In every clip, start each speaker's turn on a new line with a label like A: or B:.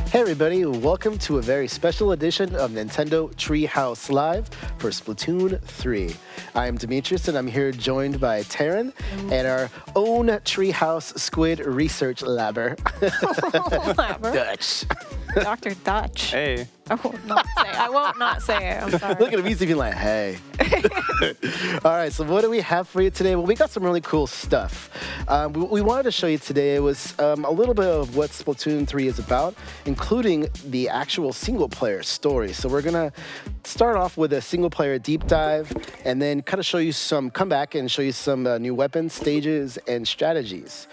A: Hey everybody, welcome to a very special edition of Nintendo Treehouse Live for Splatoon 3. I am Demetrius and I'm here joined by Taryn and our own Treehouse Squid Research Labber. Dutch.
B: Dr. Dutch.
C: Hey.
B: I won't not say it. I'm sorry.
A: Look at him, he's even like, hey. All right, so what do we have for you today? Well, we got some really cool stuff. We wanted to show you today was a little bit of what Splatoon 3 is about, including the actual single-player story. So we're going to start off with a single-player deep dive and then kind of come back and show you some new weapons, stages, and strategies.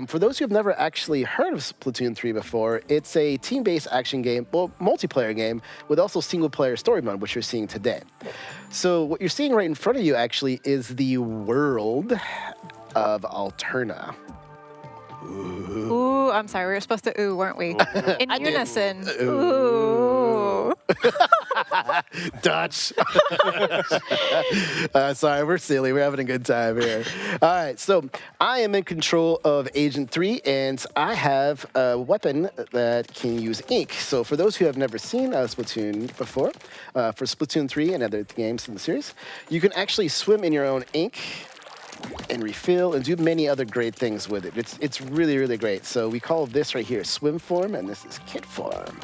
A: For those who have never actually heard of Splatoon 3 before, it's a team-based action game, well, multiplayer game, with also single-player story mode, which you're seeing today. So what you're seeing right in front of you, actually, is the world of Alterna.
B: Ooh, I'm sorry. We were supposed to ooh, weren't we? In unison. Ooh.
A: Dutch. Sorry, we're silly. We're having a good time here. All right, so I am in control of Agent 3, and I have a weapon that can use ink. So for those who have never seen Splatoon before, for Splatoon 3 and other games in the series, you can actually swim in your own ink and refill and do many other great things with it. It's really, really great. So we call this right here swim form, and this is kit form.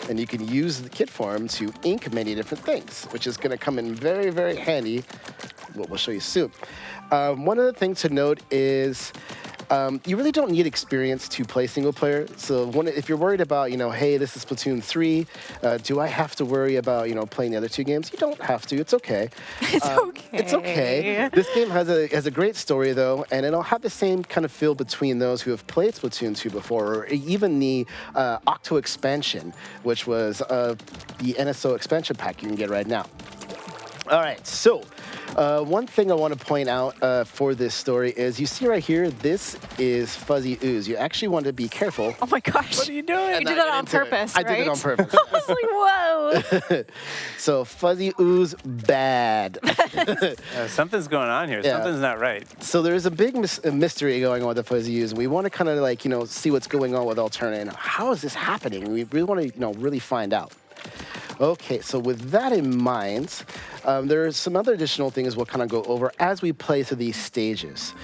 A: And you can use the kit form to ink many different things, which is going to come in very, very handy. What we'll show you soon. One other thing to note is you really don't need experience to play single player. So if you're worried about, hey, this is Splatoon 3, do I have to worry about, playing the other two games? You don't have to. It's okay.
B: It's okay.
A: It's okay. This game has a great story, though, and it'll have the same kind of feel between those who have played Splatoon 2 before, or even the Octo expansion, which was the NSO expansion pack you can get right now. All right, so one thing I want to point out for this story is you see right here, this is Fuzzy Ooze. You actually want to be careful.
B: Oh my gosh.
C: What are you doing?
B: You did that on purpose,
A: I
B: right?
A: did it on purpose.
B: I was like, whoa.
A: So Fuzzy Ooze, bad.
C: Something's going on here.
A: Yeah.
C: Something's not right.
A: So there's a big mystery going on with the Fuzzy Ooze. We want to kind of see what's going on with Alterna and how is this happening? We really want to really find out. Okay, so with that in mind, there are some other additional things we'll kind of go over as we play through these stages,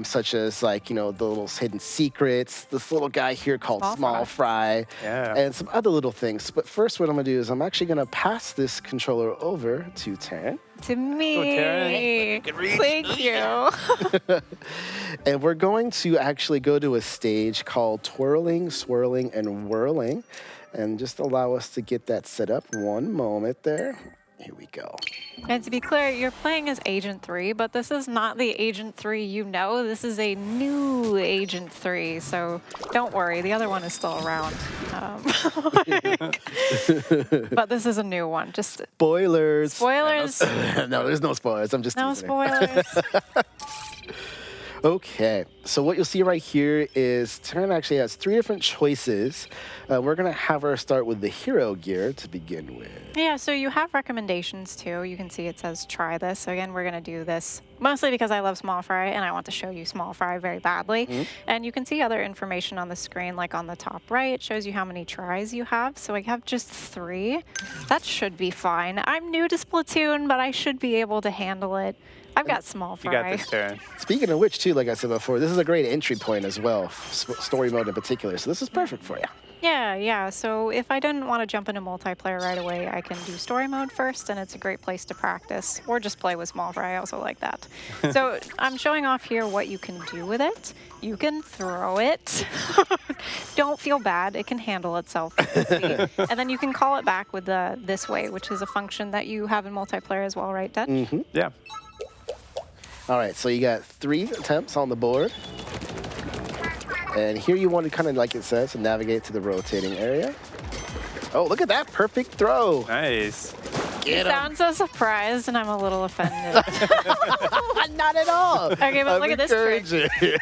A: such as the little hidden secrets, this little guy here called Small Fry, and some other little things. But first, what I'm going to do is I'm actually going to pass this controller over to Taryn.
B: To me.
C: Oh, Taryn.
B: Thank you.
A: And we're going to actually go to a stage called Twirling, Swirling, and Whirling. And just allow us to get that set up. One moment there. Here we go.
B: And to be clear, you're playing as Agent 3, but this is not the Agent 3 you know. This is a new Agent 3, so don't worry. The other one is still around. But this is a new one. Just
A: Spoilers.
B: spoilers.
A: No, there's no spoilers. I'm just
B: No
A: teasing.
B: spoilers.
A: Okay, so what you'll see right here is Taryn actually has 3 different choices. We're going to have her start with the hero gear to begin with.
B: Yeah, so you have recommendations too. You can see it says try this. So again, we're going to do this mostly because I love Small Fry and I want to show you Small Fry very badly. Mm-hmm. And you can see other information on the screen, like on the top right, it shows you how many tries you have. So I have just 3. That should be fine. I'm new to Splatoon, but I should be able to handle it. I've got Small Fry.
C: You got this, Taryn.
A: Speaking of which, too, like I said before, this is a great entry point as well, story mode in particular. So this is perfect for you.
B: Yeah. So if I didn't want to jump into multiplayer right away, I can do story mode first, and it's a great place to practice, or just play with Small Fry. I also like that. So I'm showing off here what you can do with it. You can throw it. Don't feel bad. It can handle itself. And then you can call it back with the this way, which is a function that you have in multiplayer as well, right, Dutch?
A: Mm-hmm.
C: Yeah.
A: All right, so you got 3 attempts on the board. And here you want to kind of, like it says, to navigate to the rotating area. Oh, look at that perfect throw.
C: Nice.
B: You sound so surprised, and I'm a little offended.
A: Not at all.
B: Okay, but look at this trick.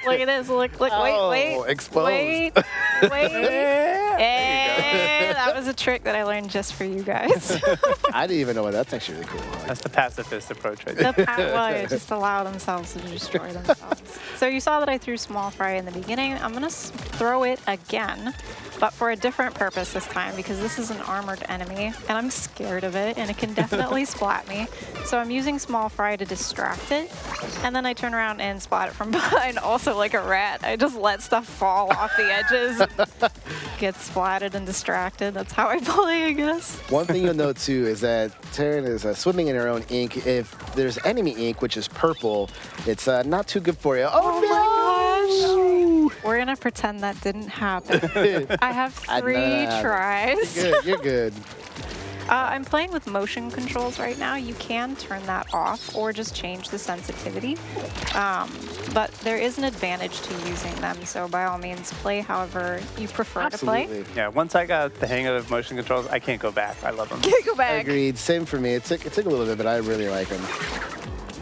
B: Look at this. Look,
A: Oh,
B: wait.
A: exposed.
B: Wait.
C: There you
B: Hey, that was a trick that I learned just for you guys.
A: I didn't even know what that's actually really cool.
C: That's the pacifist approach right there.
B: Well, yeah, just allow themselves to destroy themselves. So you saw that I threw small fry in the beginning. I'm going to throw it again, but for a different purpose this time because this is an armored enemy and I'm scared of it and it can definitely splat me. So I'm using small fry to distract it and then I turn around and splat it from behind. Also like a rat, I just let stuff fall off the edges, get splatted and distracted. That's how I play, I guess.
A: One thing you'll note too is that Taryn is swimming in her own ink. If there's enemy ink, which is purple, it's not too good for you.
B: Oh my gosh! We're gonna pretend that didn't happen. I have 3 tries.
A: You're good.
B: I'm playing with motion controls right now. You can turn that off or just change the sensitivity. But there is an advantage to using them, so by all means, play however you prefer
A: Absolutely.
B: to play.
C: Yeah, once I got the hang of motion controls, I can't go back. I love them.
B: Can't go back.
A: Agreed. Same for me. It took a little bit, but I really like them.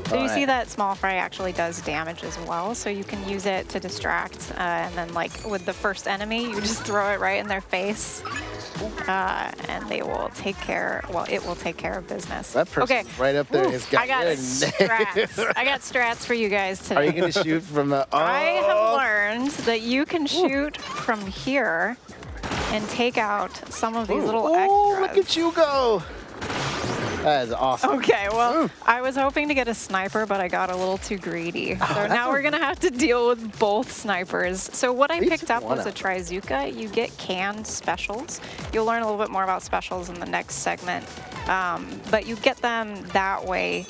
B: So you see that small fry actually does damage as well, so you can use it to distract, and then like with the first enemy, you just throw it right in their face, and they will take care, well, it will take care of business.
A: That person right up there has got
B: I got strats. I got strats for you guys today.
A: Are you going to shoot from
B: I have learned that you can shoot from here and take out some of these little extras.
A: Oh, look at you go. That is awesome.
B: Okay, well, I was hoping to get a sniper, but I got a little too greedy. So now we're going to have to deal with both snipers. So what I picked up was a Trizuka. You get canned specials. You'll learn a little bit more about specials in the next segment. But you get them that way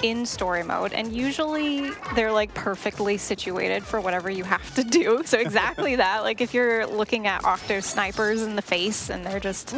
B: in story mode, and usually they're like perfectly situated for whatever you have to do. So exactly that. Like if you're looking at octo snipers in the face and they're just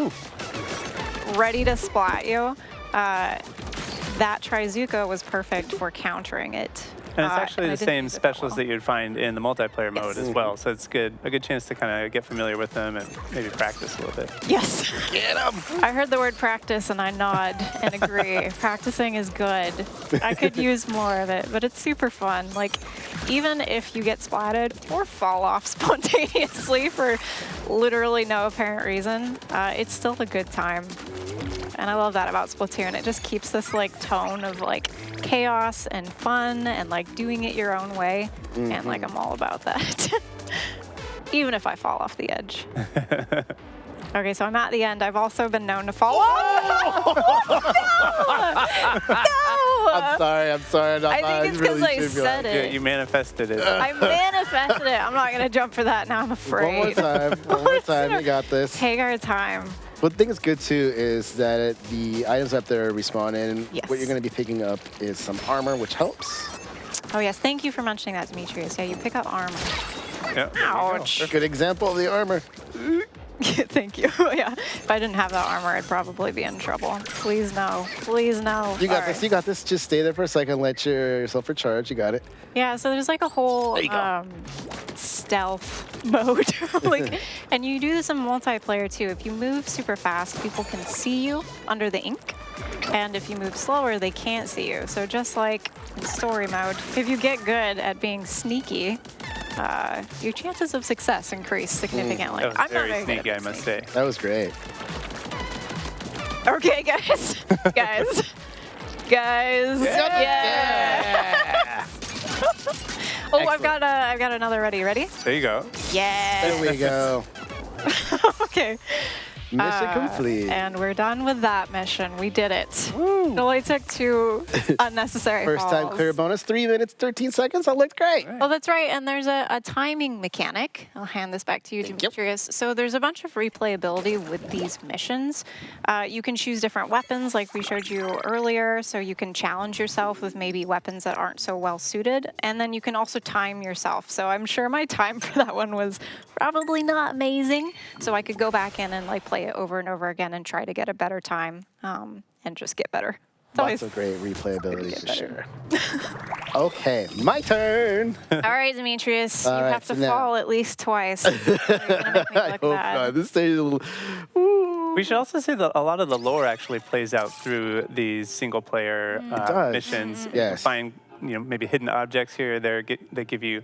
B: ready to splat you, that Trizuka was perfect for countering it.
C: And it's actually the same specials that you'd find in the multiplayer mode as well. So it's a good chance to kind of get familiar with them and maybe practice a little bit.
B: Yes.
A: Get them.
B: I heard the word practice and I nod and agree. Practicing is good. I could use more of it, but it's super fun. Like, even if you get splatted or fall off spontaneously for literally no apparent reason, it's still a good time. And I love that about Splatoon. It just keeps this like tone of like chaos and fun and like doing it your own way. And like I'm all about that. Even if I fall off the edge. Okay, so I'm at the end. I've also been known to fall off. No!
A: I'm sorry.
B: I think it's because I said it.
C: You manifested it.
B: I manifested it. I'm not going to jump for that now. I'm afraid.
A: One more time. One more time. You got this.
B: Take our time.
A: What I think is good too is that the items up there respawn in.
B: Yes.
A: What you're going to be picking up is some armor, which helps.
B: Oh, yes. Thank you for mentioning that, Demetrius. Yeah, you pick up armor.
C: Yep.
B: Ouch.
A: Good example of the armor.
B: Thank you. Yeah. If I didn't have that armor, I'd probably be in trouble. Please no. Please no.
A: You got this. You got this. Just stay there for a second. Let yourself recharge. You got it.
B: Yeah, so there's like a whole stealth mode. And you do this in multiplayer too. If you move super fast, people can see you under the ink. And if you move slower, they can't see you. So just like in story mode, if you get good at being sneaky, your chances of success increase significantly.
C: That was very sneaky, I must say.
A: That was great.
B: Okay, guys. Guys. Yeah. Oh, I've got another ready. Ready?
C: There you go.
B: Yeah.
A: There we go.
B: Okay.
A: Mission complete.
B: And we're done with that mission. We did it. Woo. It only took 2 unnecessary
A: First time
B: falls.
A: clear bonus, 3 minutes, 13 seconds. That looked great.
B: Oh, that's right. And there's a timing mechanic. I'll hand this back to you, Demetrius. So there's a bunch of replayability with these missions. You can choose different weapons like we showed you earlier. So you can challenge yourself with maybe weapons that aren't so well suited. And then you can also time yourself. So I'm sure my time for that one was probably not amazing. So I could go back in and like play it over and over again and try to get a better time and just get better.
A: Lots of great replayability for sure. Okay, my turn.
B: All right, Demetrius, you
A: right,
B: have to
A: so now-
B: fall at least twice. You're gonna make me
A: I
B: look
A: hope
B: bad.
A: not. This stage is a little. Ooh.
C: We should also say that a lot of the lore actually plays out through these single-player
A: does.
C: missions.
A: Yes.
C: You find maybe hidden objects here or there. They give you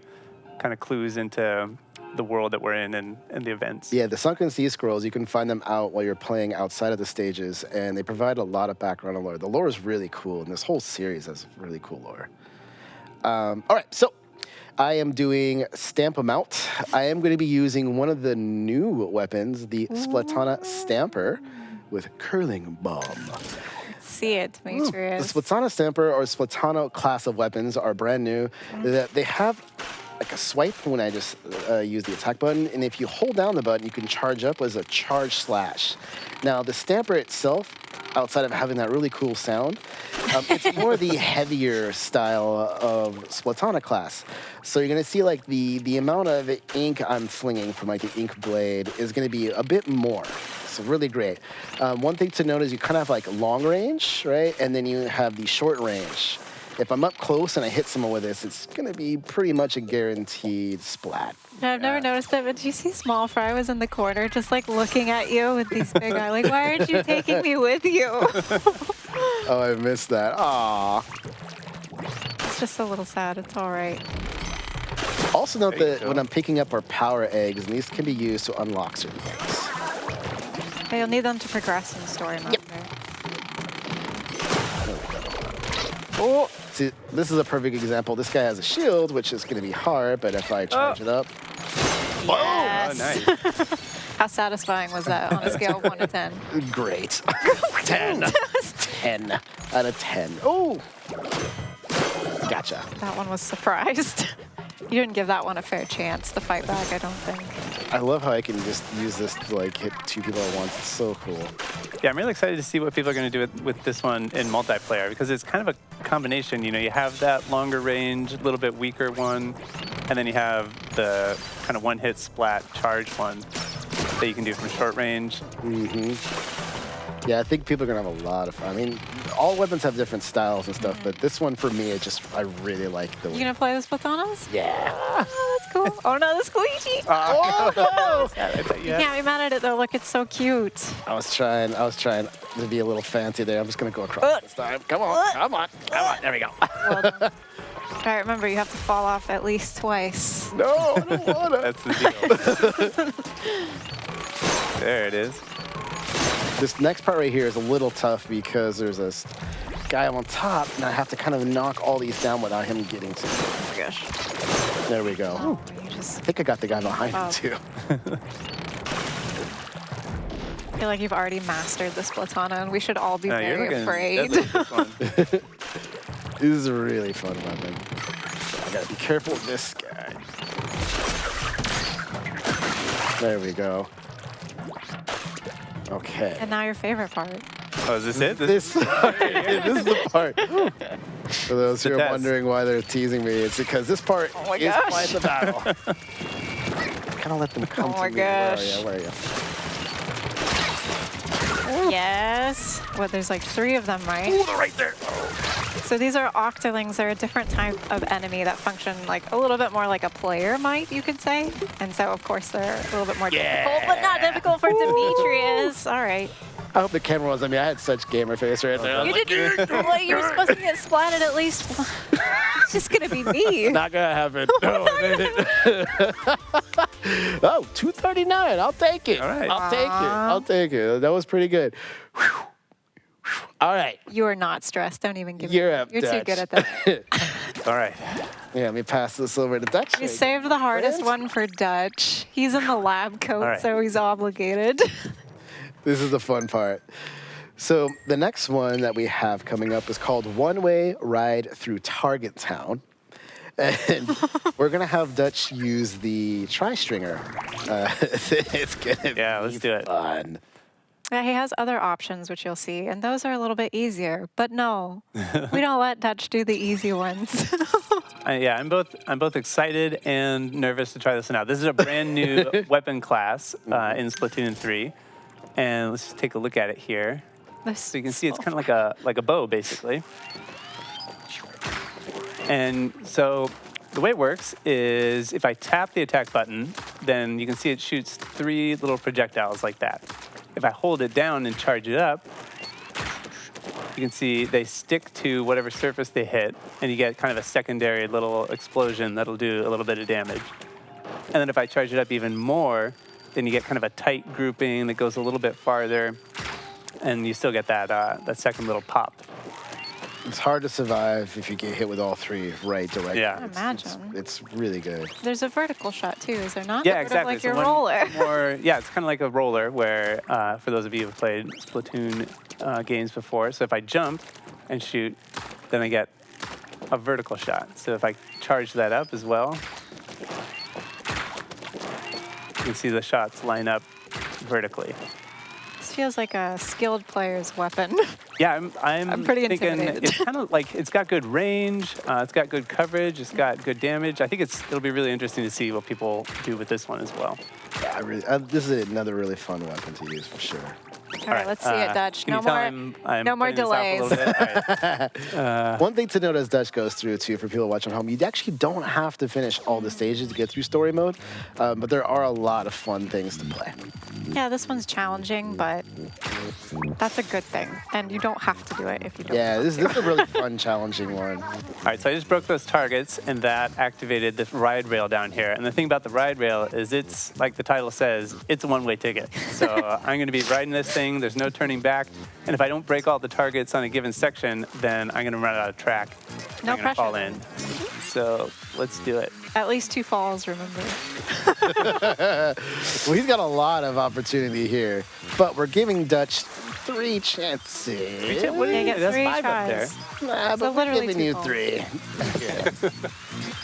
C: kind of clues into the world that we're in and the events.
A: Yeah, the Sunken Sea Scrolls, you can find them out while you're playing outside of the stages, and they provide a lot of background and lore. The lore is really cool, and this whole series has really cool lore. All right, so I am doing Stamp 'em Out. I am going to be using one of the new weapons, the Splatana Stamper with Curling Bomb.
B: See it, Demetrius.
A: The Splatana Stamper or Splatana class of weapons are brand new. They have like a swipe when I just use the attack button, and if you hold down the button, you can charge up as a charge slash. Now, the Stamper itself, outside of having that really cool sound, it's more the heavier style of Splatana class. So you're gonna see like the amount of ink I'm flinging from like the ink blade is gonna be a bit more. So really great. One thing to note is you kind of have like long range, right? And then you have the short range. If I'm up close and I hit someone with this, it's gonna be pretty much a guaranteed splat.
B: I've never noticed it, but did you see Small Fry was in the corner just like looking at you with these big eyes, like, why aren't you taking me with you?
A: Oh, I missed that. Aw.
B: It's just a little sad, it's all right.
A: Also note
C: There you
A: that
C: go.
A: when I'm picking up our power eggs, and these can be used to unlock certain things.
B: But you'll need them to progress in the story mode.
A: Oh, see, this is a perfect example. This guy has a shield, which is going to be hard, but if I charge it up,
B: Yes.
C: Oh, nice.
B: How satisfying was that on a scale of 1 to 10?
A: great. 10. 10 out of 10. Oh, gotcha.
B: That one was surprised. You didn't give that one a fair chance to fight back, I don't think.
A: I love how I can just use this to like hit 2 people at once. It's so cool.
C: Yeah, I'm really excited to see what people are going to do with this one in multiplayer because it's kind of a combination. You know, you have that longer range, a little bit weaker one, and then you have the kind of one-hit splat charge one that you can do from short range.
A: Yeah, I think people are going to have a lot of fun. I mean, all weapons have different styles and stuff, but this one for me, I really like the
B: You gonna play the Splatanas?
A: Yeah.
B: Oh, that's cool. Oh no, the squeegee!
A: Oh, no!
C: I bet you
B: You
C: have-
B: can't be mad at it though, look, it's so cute.
A: I was trying to be a little fancy there. I'm just going to go across this time. Come on. There we go.
B: Well done. All right, remember, you have to fall off at least twice.
A: No, I don't want to.
C: That's the deal. There it is.
A: This next part right here is a little tough because there's this guy on top, and I have to kind of knock all these down without him getting to me.
B: Oh my gosh.
A: There we go.
B: Oh, you just
A: I think I got the guy behind him, too.
B: feel like you've already mastered the Splatana, and we should all be
C: No, you're
B: very
C: looking
B: afraid.
C: definitely this one.
A: This is a really fun weapon. I gotta be careful with this guy. There we go. Okay.
B: And now your favorite part.
C: Oh, is this it?
A: This is the part. For those
C: The
A: who are
C: test.
A: wondering why they're teasing me, it's because this part
B: Oh my
A: is
B: gosh.
A: quite the battle. Kind of let them come
B: Oh
A: to
B: my
A: me.
B: gosh.
A: Where are you?
B: Yes. Well, there's like 3 of them, right?
A: Ooh, they're right there.
B: So these are octolings. They're a different type of enemy that function like a little bit more like a player might, you could say. And so, of course, they're a little bit more difficult, but not difficult for Demetrius. All right.
A: I hope the camera was on me. I had such gamer face right there. I was
B: You
A: like,
B: didn't. Well, you were supposed to get splatted at least. It's just gonna be me.
A: not gonna happen. No, I made it. Oh, 239. I'll take it.
C: All right.
A: I'll take it. That was pretty good. Whew. All right.
B: You are not stressed. Don't even give
A: You're
B: me.
A: up,
B: You're too
A: Dutch.
B: good at that.
C: All right.
A: Yeah, let me pass this over to Dutch.
B: You saved the hardest
A: Friends?
B: one for Dutch. He's in the lab coat,
C: All right.
B: so he's obligated.
A: This is the fun part. So the next one that we have coming up is called One Way Ride Through Target Town. And we're going to have Dutch use the tri-stringer. It's going to
C: Yeah,
A: be
C: let's do it.
A: fun.
B: Yeah, he has other options, which you'll see, and those are a little bit easier. But no, we don't let Dutch do the easy ones.
C: Yeah, I'm both excited and nervous to try this one out. This is a brand new weapon class in Splatoon 3, and let's just take a look at it here. So you can see it's kind of like a bow, basically. And so the way it works is if I tap the attack button, then you can see it shoots 3 little projectiles like that. If I hold it down and charge it up, you can see they stick to whatever surface they hit, and you get kind of a secondary little explosion that'll do a little bit of damage. And then if I charge it up even more, then you get kind of a tight grouping that goes a little bit farther, and you still get that that second little pop.
A: It's hard to survive if you get hit with all three right directly.
C: Yeah.
B: I imagine.
A: It's really good.
B: There's a vertical shot too, is there not?
C: Yeah,
B: Sort of
C: exactly.
B: like your
C: one
B: roller.
C: More, yeah, it's kind of like a roller where, for those of you who've played Splatoon games before, so if I jump and shoot, then I get a vertical shot. So if I charge that up as well, you can see the shots line up vertically.
B: This feels like a skilled player's weapon.
C: Yeah, I'm
B: pretty
C: thinking
B: intimidated.
C: it's kind of like it's got good range, it's got good coverage, it's got good damage. I think it'll be really interesting to see what people do with this one as well.
A: Yeah, this is another really fun weapon to use for sure.
B: All right, let's see it, Dutch.
C: Can
B: No
C: you tell
B: more,
C: I'm
B: no more
C: putting this off a
B: delays.
C: little bit? All right.
A: One thing to note as Dutch goes through, too, for people watching at home, you actually don't have to finish all the stages to get through story mode, but there are a lot of fun things to play.
B: Yeah, this one's challenging, but that's a good thing. And you don't have to do it if you don't
A: Yeah,
B: want
A: this
B: to.
A: is a really fun, challenging one.
C: All right, so I just broke those targets, and that activated this ride rail down here. And the thing about the ride rail is it's, like the title says, it's a one-way ticket. So I'm going to be riding this thing. There's no turning back. And if I don't break all the targets on a given section, then I'm going to run out of track.
B: No
C: I'm going to
B: pressure.
C: fall in. So let's do it.
B: At least 2 falls, remember.
A: Well, he's got a lot of opportunity here, but we're giving Dutch 3 chances.
C: What do
B: Yeah,
C: you
B: get
C: That's
B: 3
C: 5 up there.
B: tries.
A: Nah,
B: So
A: but we're
B: literally
A: giving
B: 2
A: you
B: falls.
A: 3.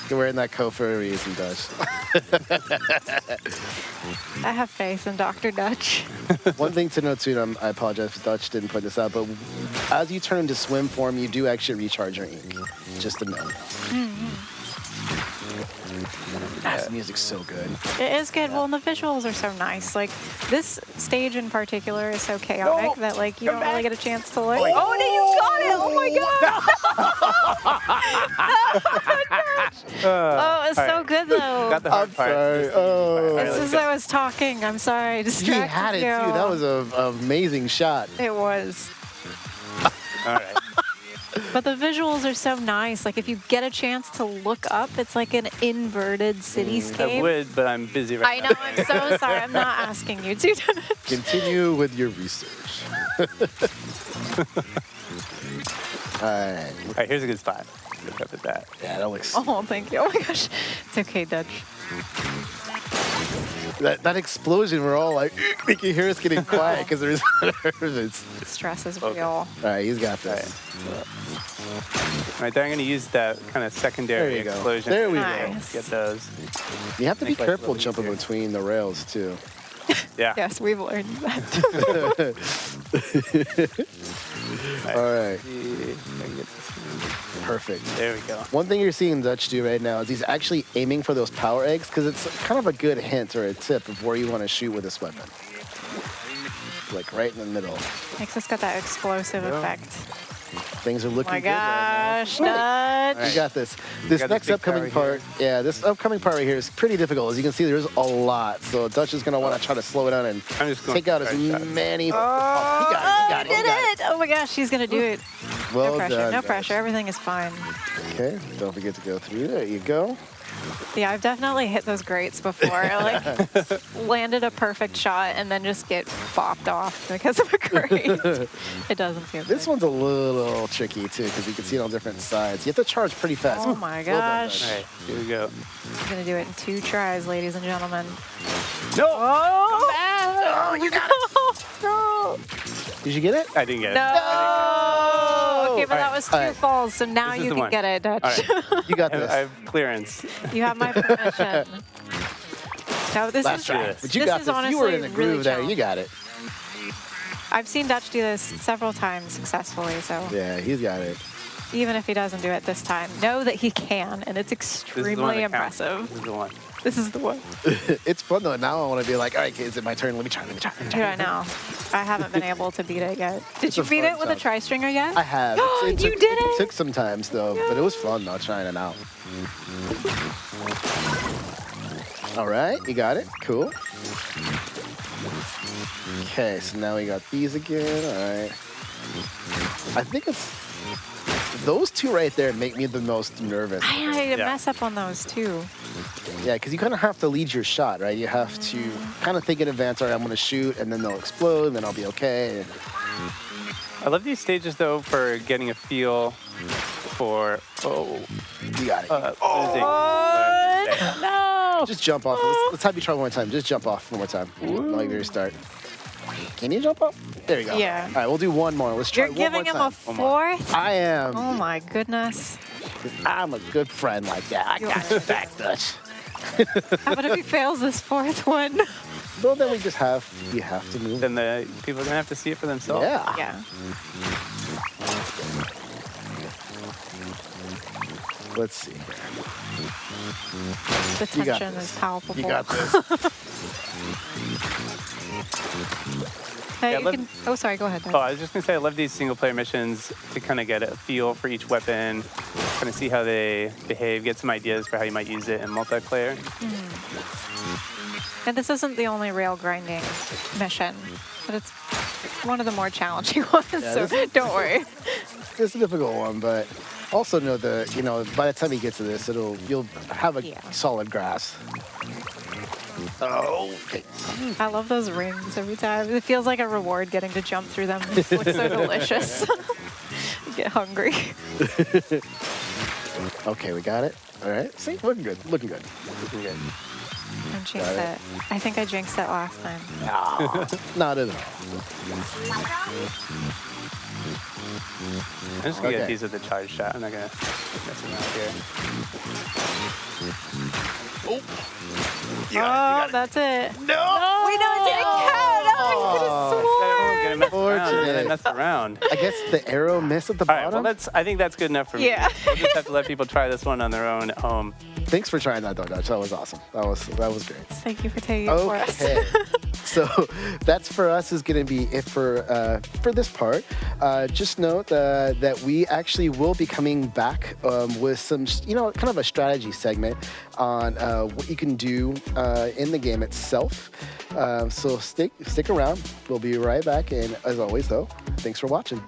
A: You're wearing that coat for a reason, Dutch.
B: I have faith in Dr. Dutch.
A: One thing to note, too, and I apologize if Dutch didn't put this out, but as you turn into swim form, you do actually recharge your ink. Just a note. This music's so good.
B: It is good. Well, and the visuals are so nice. Like, this stage in particular is so chaotic that, like, you don't really get a chance to, like... Oh, no, you got it! Oh, my God! Oh, it's so good, though.
C: Got the hard
A: I'm
C: part.
A: sorry.
C: Just-
A: Oh.
C: All right,
B: It's
C: let's
B: as
C: go.
B: I was talking. I'm sorry. I
A: He
B: distracted
A: had it,
B: you.
A: too. That was an amazing shot.
B: It was.
C: All right.
B: But the visuals are so nice. Like, if you get a chance to look up, it's like an inverted cityscape.
C: I would, but I'm busy
B: I
C: right
B: know. I'm so sorry. I'm not asking you to.
A: Continue with your research. All right.
C: All right, here's a good spot. Look up at that.
A: Yeah, that looks...
B: Oh, thank you. Oh, my gosh. It's okay, Dutch.
A: That explosion, we're all like, you can hear us getting quiet because there's nervous.
B: Stress is
C: Okay.
B: real.
A: All right, he's got this.
C: All right, there I'm going to use that kind of secondary
A: There you go.
C: explosion.
A: There we go.
B: Nice.
C: Get those.
A: You have to be
C: Make life a
A: careful
C: little
A: jumping
C: easier.
A: between the rails, too.
C: Yeah.
B: Yes, we've learned that.
A: All right,
C: See if I can get this one.
A: perfect.
C: There we go.
A: One thing you're seeing Dutch do right now is he's actually aiming for those power eggs because it's kind of a good hint or a tip of where you want to shoot with this weapon. Like right in the middle.
B: Makes us got that explosive effect.
A: Things are
B: Oh
A: looking
B: my
A: good right
B: gosh,
A: now.
B: Dutch.
A: You got this. This
C: got this
A: next
C: big
A: upcoming
C: tower
A: part, yeah, this upcoming part right here is pretty difficult. As you can see, there's a lot. So Dutch is going to want to try to slow it down and
C: I'm just going
A: take out as
C: for a shot.
A: many. He
B: Oh,
A: got it. He
B: did
A: got it.
B: it! Oh my gosh, she's gonna do it.
A: Well
B: No pressure,
A: done,
B: no
A: Dutch.
B: pressure. Everything is fine.
A: Okay, don't forget to go through. There you go.
B: Yeah, I've definitely hit those grates before. Like, landed a perfect shot and then just get bopped off because of a grate. It doesn't feel
A: This
B: good.
A: one's a little tricky too because you can see it on different sides. You have to charge pretty fast.
B: Oh my
A: Well done,
B: gosh.
A: Dutch.
C: All right, here we go.
B: I'm gonna do it in 2 tries, ladies and gentlemen.
C: No!
B: Oh, you got it! No!
A: Did you get it?
C: I didn't get it.
B: No! Okay, but that was 2
A: All right.
B: falls, so now
C: This is
B: you
C: the
B: can
C: one.
B: get it, Dutch.
C: All right.
A: You got
C: I
A: this.
C: have clearance.
B: You have my permission. No, this
A: Last
B: is
A: try. But you
B: this
A: got
B: is
A: this.
B: honestly
A: You were in the groove
B: really
A: there. You got it.
B: I've seen Dutch do this several times successfully, so
A: Yeah, he's got it.
B: even if he doesn't do it this time, know that he can, and it's
C: This is the one
B: extremely
C: that counts.
B: impressive.
C: This is the one.
B: This is the one.
A: It's fun though. Now I want to be like, all right, is it my turn? Let me try.
B: Dude, I know. I haven't been able to beat it yet. Did
A: It's
B: you
A: a
B: beat
A: fun
B: it with a
A: job.
B: tri-stringer yet?
A: I have.
B: You
A: took,
B: did it?
A: It took some times though, but it was fun though trying it out. All right, you got it. Cool. Okay, so now we got these again. All right. I think it's those 2 right there make me the most nervous.
B: I
C: Yeah.
B: mess up on those too.
A: Yeah, because you kind of have to lead your shot, right? You have to kind of think in advance, all right, I'm going to shoot, and then they'll explode, and then I'll be okay.
C: I love these stages, though, for getting a feel for... Oh.
A: You got it.
B: No!
A: Just jump off. Let's have you try one more time. Just jump off one more time. Like very start. Can you jump off? There you go.
B: Yeah.
A: All right, we'll do one more. Let's try
B: You're
A: one more
B: giving him
A: time.
B: a fourth?
A: I am.
B: Oh my goodness.
A: I'm a good friend like that. I got your back, Dutch.
B: How about if he fails this fourth one?
A: Well, then we have to move.
C: Then the people are going to have to see it for themselves.
A: Yeah.
B: Yeah.
A: Let's see.
B: The
A: You got
B: tension
A: this.
B: is palpable.
A: You got this.
B: Hey,
C: Yeah,
B: you
C: let-
B: can... Oh, sorry. Go ahead. Doug.
C: Oh, I was just going to say, I love these single-player missions to kind of get a feel for each weapon, kind of see how they behave, get some ideas for how you might use it in multiplayer.
B: And this isn't the only rail grinding mission, but it's one of the more challenging ones, so don't worry.
A: It's a difficult one, but also know that, by the time you get to this, you'll have a solid grasp. Oh, okay.
B: I love those rings every time. It feels like a reward getting to jump through them. It looks so delicious. You get hungry.
A: Okay, we got it. All right. See, looking good. Looking good.
B: Don't jinx it. I think I jinxed it last time.
A: No, not at all.
C: I'm just going to
A: Okay.
C: get these with the charge shot. I'm not going to mess around here.
B: Oh, that's it.
A: No!
B: We know it didn't count. Oh, I could have sworn.
A: Unfortunate.
C: Mess around.
A: I guess the arrow missed at the
C: All right,
A: bottom.
C: well, I think that's good enough for me.
B: Yeah.
C: We'll just have to let people try this one on their own at home.
A: Thanks for trying that, though, Dutch. That was awesome. That was great.
B: Thank you for taking it for us.
A: Okay. So that's for us is going to be it for this part. Just note that we actually will be coming back with some, kind of a strategy segment on what you can do in the game itself. So stick around. We'll be right back. And as always, though, thanks for watching.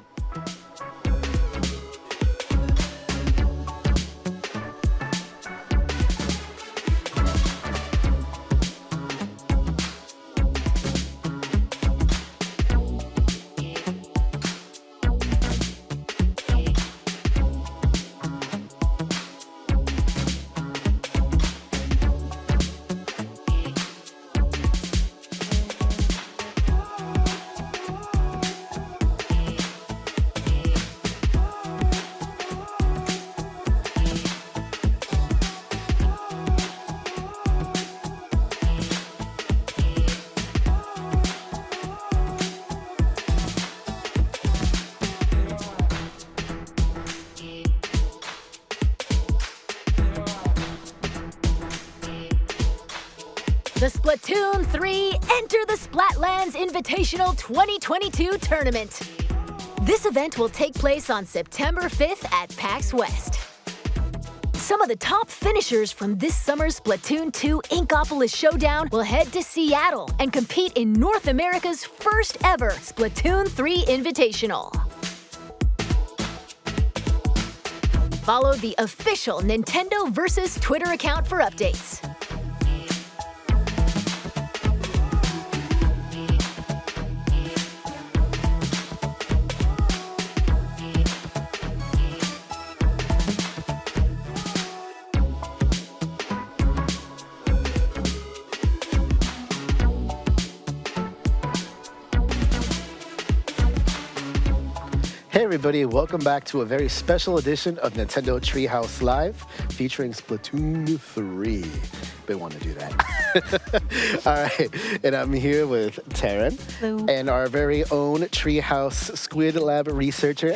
D: The Splatoon 3 Enter the Splatlands Invitational 2022 tournament. This event will take place on September 5th at PAX West. Some of the top finishers from this summer's Splatoon 2 Inkopolis Showdown will head to Seattle and compete in North America's first ever Splatoon 3 Invitational. Follow the official Nintendo Versus Twitter account for updates.
A: Hey everybody, welcome back to a very special edition of Nintendo Treehouse Live featuring Splatoon 3. They want to do that. All right, and I'm here with Taryn
B: Hello.
A: and our very own Treehouse Squid Lab researcher,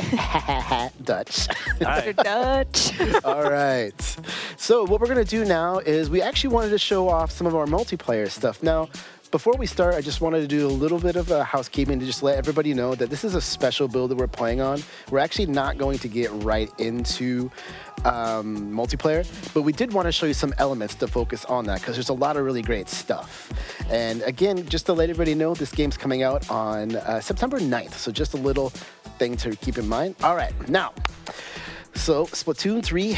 A: Dutch.
C: Hi.
B: Dutch.
A: All right. So what we're going to do now is we actually wanted to show off some of our multiplayer stuff. Now, before we start, I just wanted to do a little bit of housekeeping to just let everybody know that this is a special build that we're playing on. We're actually not going to get right into multiplayer, but we did want to show you some elements to focus on that because there's a lot of really great stuff. And again, just to let everybody know, this game's coming out on September 9th, so just a little thing to keep in mind. All right, now, So, Splatoon 3,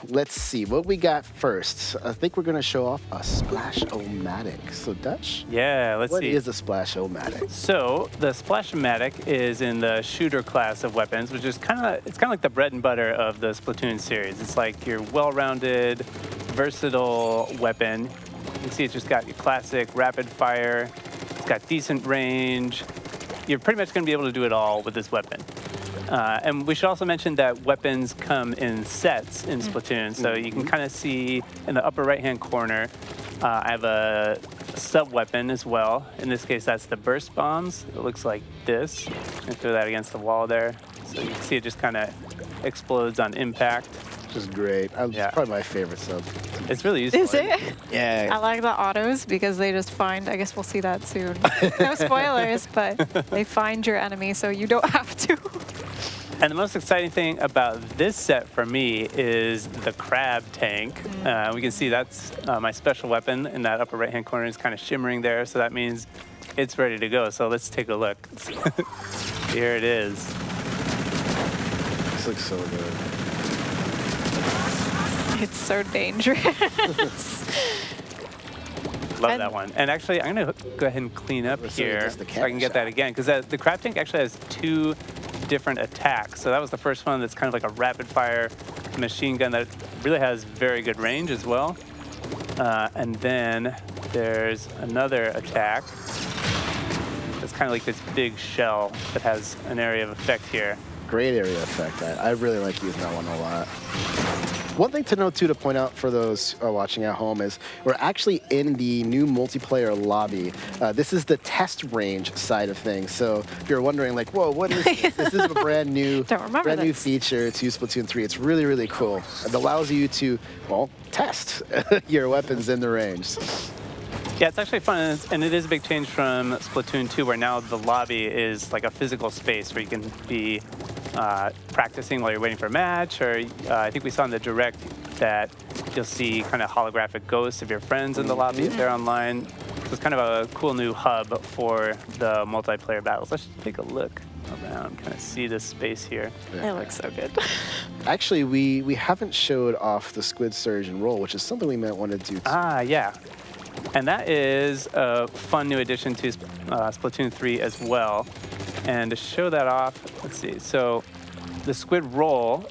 A: let's see what we got first. I think we're going to show off a Splash-O-Matic. So, Dutch?
C: Yeah, let's
A: What
C: see.
A: is a Splash-O-Matic?
C: So the Splash-O-Matic is in the shooter class of weapons, which is kind of like the bread and butter of the Splatoon series. It's like your well-rounded, versatile weapon. You can see it's just got your classic rapid fire. It's got decent range. You're pretty much going to be able to do it all with this weapon. And we should also mention that weapons come in sets in Splatoon. So you can kind of see in the upper right-hand corner, I have a sub-weapon as well. In this case, that's the burst bombs. It looks like this. And throw that against the wall there. So you can see it just kind of explodes on impact.
A: Which is great.
C: Yeah.
A: It's probably my favorite sub.
C: It's really useful.
B: Is it?
A: Yeah.
B: I like the autos because they just find, I guess we'll see that soon. No spoilers, but they find your enemy so you don't have to.
C: And the most exciting thing about this set for me is the crab tank. We can see that's my special weapon in that upper right-hand corner is kind of shimmering there. So that means it's ready to go. So let's take a look. Here it is.
A: This looks so good.
B: It's so dangerous.
C: Love that one. And actually, I'm going to go ahead and clean up
A: So
C: here
A: just the
C: so I can get
A: camera
C: that again. Because the crab tank actually has 2 different attacks. So that was the first one that's kind of like a rapid fire machine gun that really has very good range as well. And then there's another attack. It's kind of like this big shell that has an area of effect here.
A: Great area effect. I really like using that one a lot. One thing to note, too, to point out for those watching at home is we're actually in the new multiplayer lobby. This is the test range side of things. So if you're wondering, like, whoa, what is this? This is a brand new feature to Splatoon 3. It's really, really cool. It allows you to, well, test your weapons in the range.
C: Yeah, it's actually fun, and it is a big change from Splatoon 2, where now the lobby is like a physical space where you can be practicing while you're waiting for a match, or I think we saw in the Direct that you'll see kind of holographic ghosts of your friends in the lobby if they're online. So it's kind of a cool new hub for the multiplayer battles. Let's take a look around, kind of see this space here.
B: It looks so good.
A: Actually, we haven't showed off the Squid Surge and Roll, which is something we might want to do.
C: Yeah. And that is a fun new addition to Splatoon 3 as well. And to show that off, let's see. So the squid roll,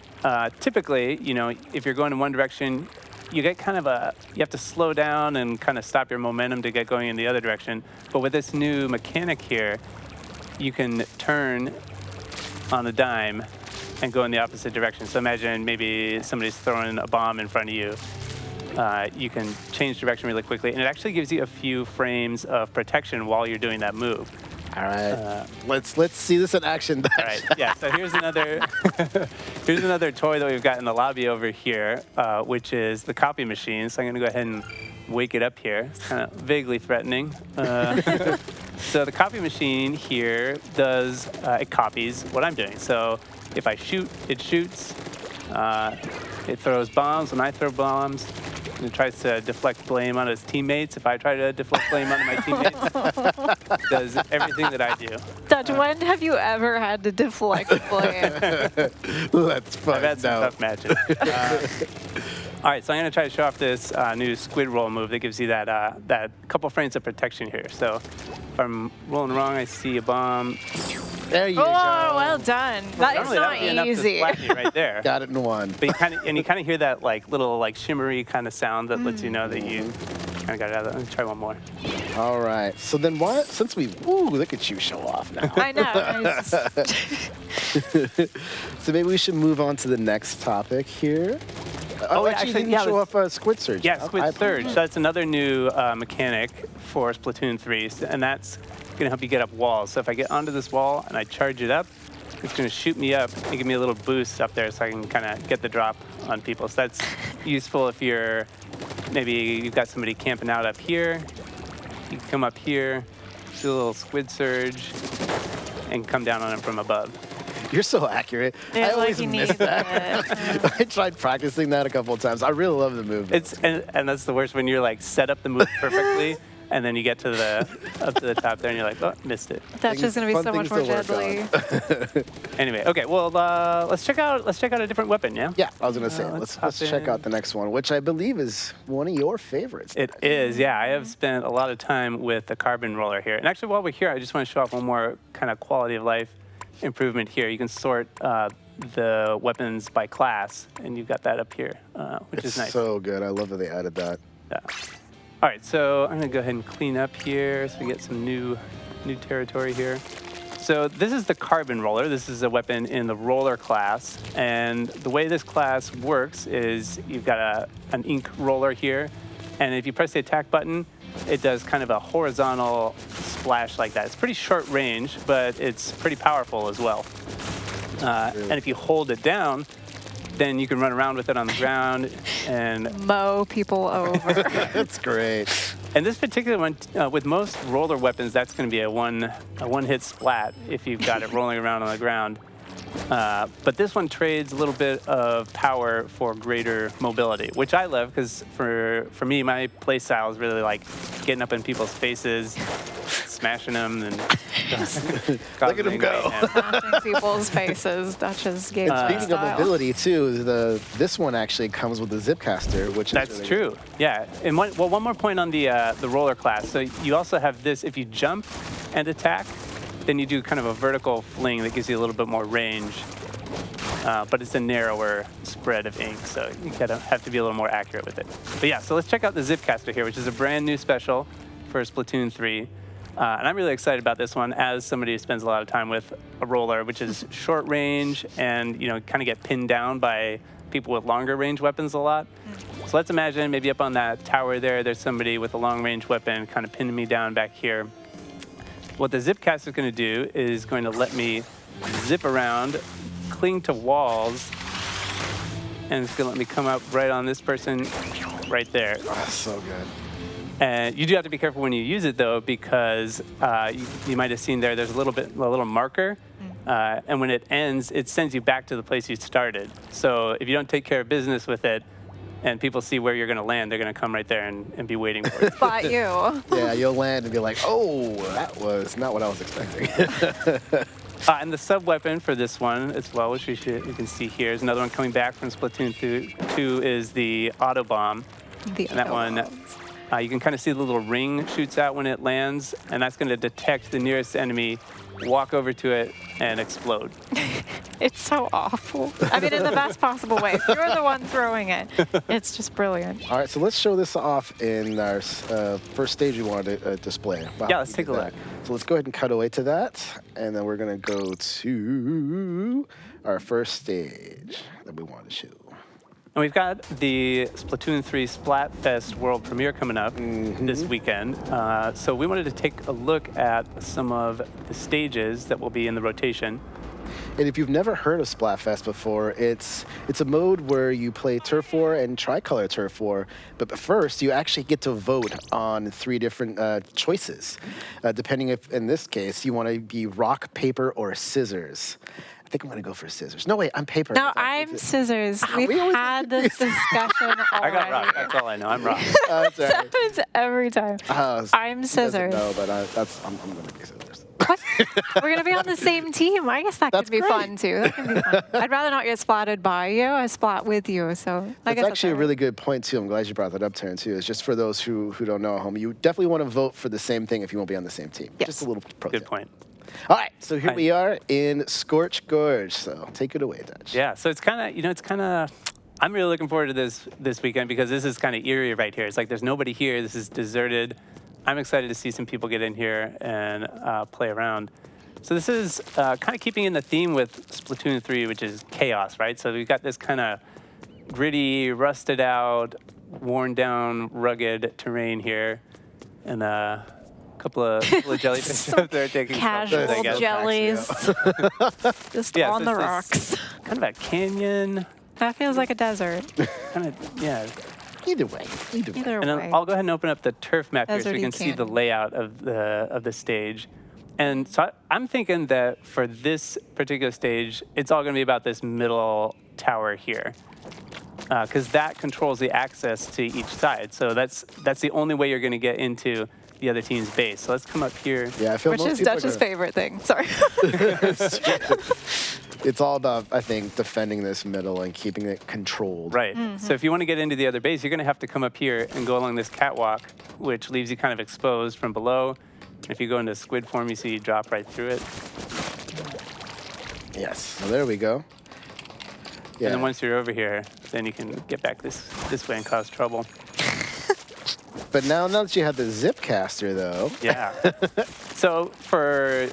C: typically, you know, if you're going in one direction, you get kind of you have to slow down and kind of stop your momentum to get going in the other direction. But with this new mechanic here, you can turn on a dime and go in the opposite direction. So imagine maybe somebody's throwing a bomb in front of you. You can change direction really quickly, and it actually gives you a few frames of protection while you're doing that move.
A: All right, let's see this in action.
C: All right, yeah. So here's another toy that we've got in the lobby over here, which is the copy machine. So I'm going to go ahead and wake it up here. It's kind of vaguely threatening. So the copy machine here does it copies what I'm doing. So if I shoot, it shoots. It throws bombs when I throw bombs. It tries to deflect blame on its teammates. If I try to deflect blame on my teammates, it does everything that I do.
B: Dutch, when have you ever had to deflect blame?
A: Let's find
C: I've had some
A: out.
C: tough matches. All right, so I'm going to try to show off this new squid roll move that gives you that couple frames of protection here. So if I'm rolling wrong, I see a bomb.
A: There you
B: Oh,
A: go.
B: well done. That is
C: Normally, that would be
B: not
C: enough to
B: easy.
C: splat me right there.
A: Got it in one.
C: But you kind of hear that little shimmery kind of sound that lets you know that you kind of got it out of there. Let me try one more.
A: All right. So then what? Since look at you show off now.
B: I know.
A: So maybe we should move on to the next topic here.
C: Oh,
A: actually, you didn't show off Squid Surge.
C: Yeah, Squid Surge. So that's another new mechanic for Splatoon 3, and that's going to help you get up walls. So if I get onto this wall and I charge it up, it's going to shoot me up and give me a little boost up there so I can kind of get the drop on people. So that's useful if maybe you've got somebody camping out up here. You can come up here, do a little Squid Surge, and come down on them from above.
A: You're so accurate.
B: Yeah,
A: I always
B: you
A: miss
B: need
A: that. I tried practicing that a couple of times. I really love the move.
C: And that's the worst when you're set up the move perfectly, and then you get to the up to the top there, and you're like, oh, missed it.
B: That's just going to be
A: Fun
B: so much
A: things
B: more
A: to work
B: deadly.
C: Anyway, okay, well, let's check out a different weapon, yeah?
A: Yeah, I was gonna say,
C: let's
A: let's
C: hop
A: check
C: in.
A: out the next one, which I believe is one of your favorites.
C: It is, yeah. I have spent a lot of time with the carbon roller here. And actually, while we're here, I just want to show off one more kind of quality of life improvement here. You can sort the weapons by class, and you've got that up here, which is nice.
A: So good. I love that they added that.
C: Yeah. All right, so I'm going to go ahead and clean up here so we get some new territory here. So this is the carbon roller. This is a weapon in the roller class. And the way this class works is you've got an ink roller here. And if you press the attack button, it does kind of a horizontal splash like that. It's pretty short range, but it's pretty powerful as well. And if you hold it down, then you can run around with it on the ground and
B: Mow people over.
A: That's great.
C: And this particular one, with most roller weapons, that's going to be a one-hit splat if you've got it rolling around on the ground. But this one trades a little bit of power for greater mobility, which I love because for me, my play style is really like getting up in people's faces, smashing them, and
A: Look at him go.
B: Smashing people's faces. That's just game
A: Speaking
B: style.
A: of mobility too, this one actually comes with the Zipcaster, which
C: That's
A: is really
C: true. Yeah. And one more point on the roller class. So you also have this. If you jump and attack, then you do kind of a vertical fling that gives you a little bit more range. But it's a narrower spread of ink, so you have to be a little more accurate with it. But yeah, so let's check out the Zipcaster here, which is a brand new special for Splatoon 3. And I'm really excited about this one as somebody who spends a lot of time with a roller, which is short range and, kind of get pinned down by people with longer range weapons a lot. So let's imagine maybe up on that tower there's somebody with a long range weapon kind of pinning me down back here. What the Zipcaster is going to do is going to let me zip around, cling to walls, and it's going to let me come up right on this person right there.
A: Oh, that's so good.
C: And you do have to be careful when you use it, though, because you might have seen there's a little marker, and when it ends, it sends you back to the place you started. So if you don't take care of business with it, and people see where you're going to land, they're going to come right there and be waiting for you.
B: Spot you.
A: Yeah, you'll land and be like, oh, that was not what I was expecting.
C: And the sub-weapon for this one as well, which you can see here, is another one coming back from Splatoon 2 is the auto bomb. And that one, you can kind of see the little ring shoots out when it lands, and that's going to detect the nearest enemy, walk over to it, and explode.
B: It's so awful. I mean, in the best possible way. If you're the one throwing it, it's just brilliant.
A: All right, so let's show this off in our first stage we wanted to display.
C: Yeah, let's take a look.
A: So let's go ahead and cut away to that, and then we're going to go to our first stage that we want to show.
C: And we've got the Splatoon 3 Splatfest World Premiere coming up this weekend. So we wanted to take a look at some of the stages that will be in the rotation.
A: And if you've never heard of Splatfest before, it's a mode where you play Turf War and Tricolor Turf War. But first, you actually get to vote on 3 different choices, depending if, in this case, you want to be rock, paper, or scissors. I think I'm going to go for scissors. No, wait, I'm paper.
B: No, I'm scissors. We've had this discussion already.
C: I got rock. That's all I know. I'm rock.
A: That's all
B: It
A: right.
B: happens every time. I'm scissors.
A: No, but I'm going to be scissors.
B: What? We're going to be on the same team. I guess that
A: That's
B: could be
A: great.
B: fun, too. That can be fun. I'd rather not get splatted by you. I splat with you, so I guess
A: That's actually a
B: all
A: really good point, too. I'm glad you brought that up, Taryn, too. It's just for those who don't know at home, you definitely want to vote for the same thing if you won't be on the same team.
B: Yes.
A: Just a little pro
C: Good
A: tip.
C: point.
A: All right, so here we are in Scorch Gorge. So take it away, Dutch.
C: Yeah, so it's kind of, I'm really looking forward to this weekend because this is kind of eerie right here. It's like there's nobody here. This is deserted. I'm excited to see some people get in here and play around. So this is kind of keeping in the theme with Splatoon 3, which is chaos, right? So we've got this kind of gritty, rusted out, worn down, rugged terrain here. And couple of jellyfish up there taking
B: casual
C: photos, I guess.
B: jellies. Just
C: Yeah,
B: on
C: so
B: the
C: it's
B: rocks.
C: Kind of a canyon.
B: That feels like a desert.
C: Kind of, yeah.
A: Either way.
B: Either
C: And
B: way.
C: I'll go ahead and open up the turf map here so we
B: Deserty
C: can see the
B: canyon.
C: layout of the stage. And so I'm thinking that for this particular stage, it's all going to be about this middle tower here. Because that controls the access to each side. So that's the only way you're going to get into the other team's base. So let's come up here.
A: Yeah, I feel
B: Which
A: most
B: is
A: people are
B: Dutch's
A: gonna-
B: favorite thing. Sorry.
A: It's all about, I think, defending this middle and keeping it controlled.
C: Right. So if you want to get into the other base, you're going to have to come up here and go along this catwalk, which leaves you kind of exposed from below. If you go into squid form, you see you drop right through it.
A: Yes. So there we go. Yeah.
C: And then once you're over here, then you can get back this way and cause trouble.
A: But now that you have the zip caster, though.
C: Yeah. So for,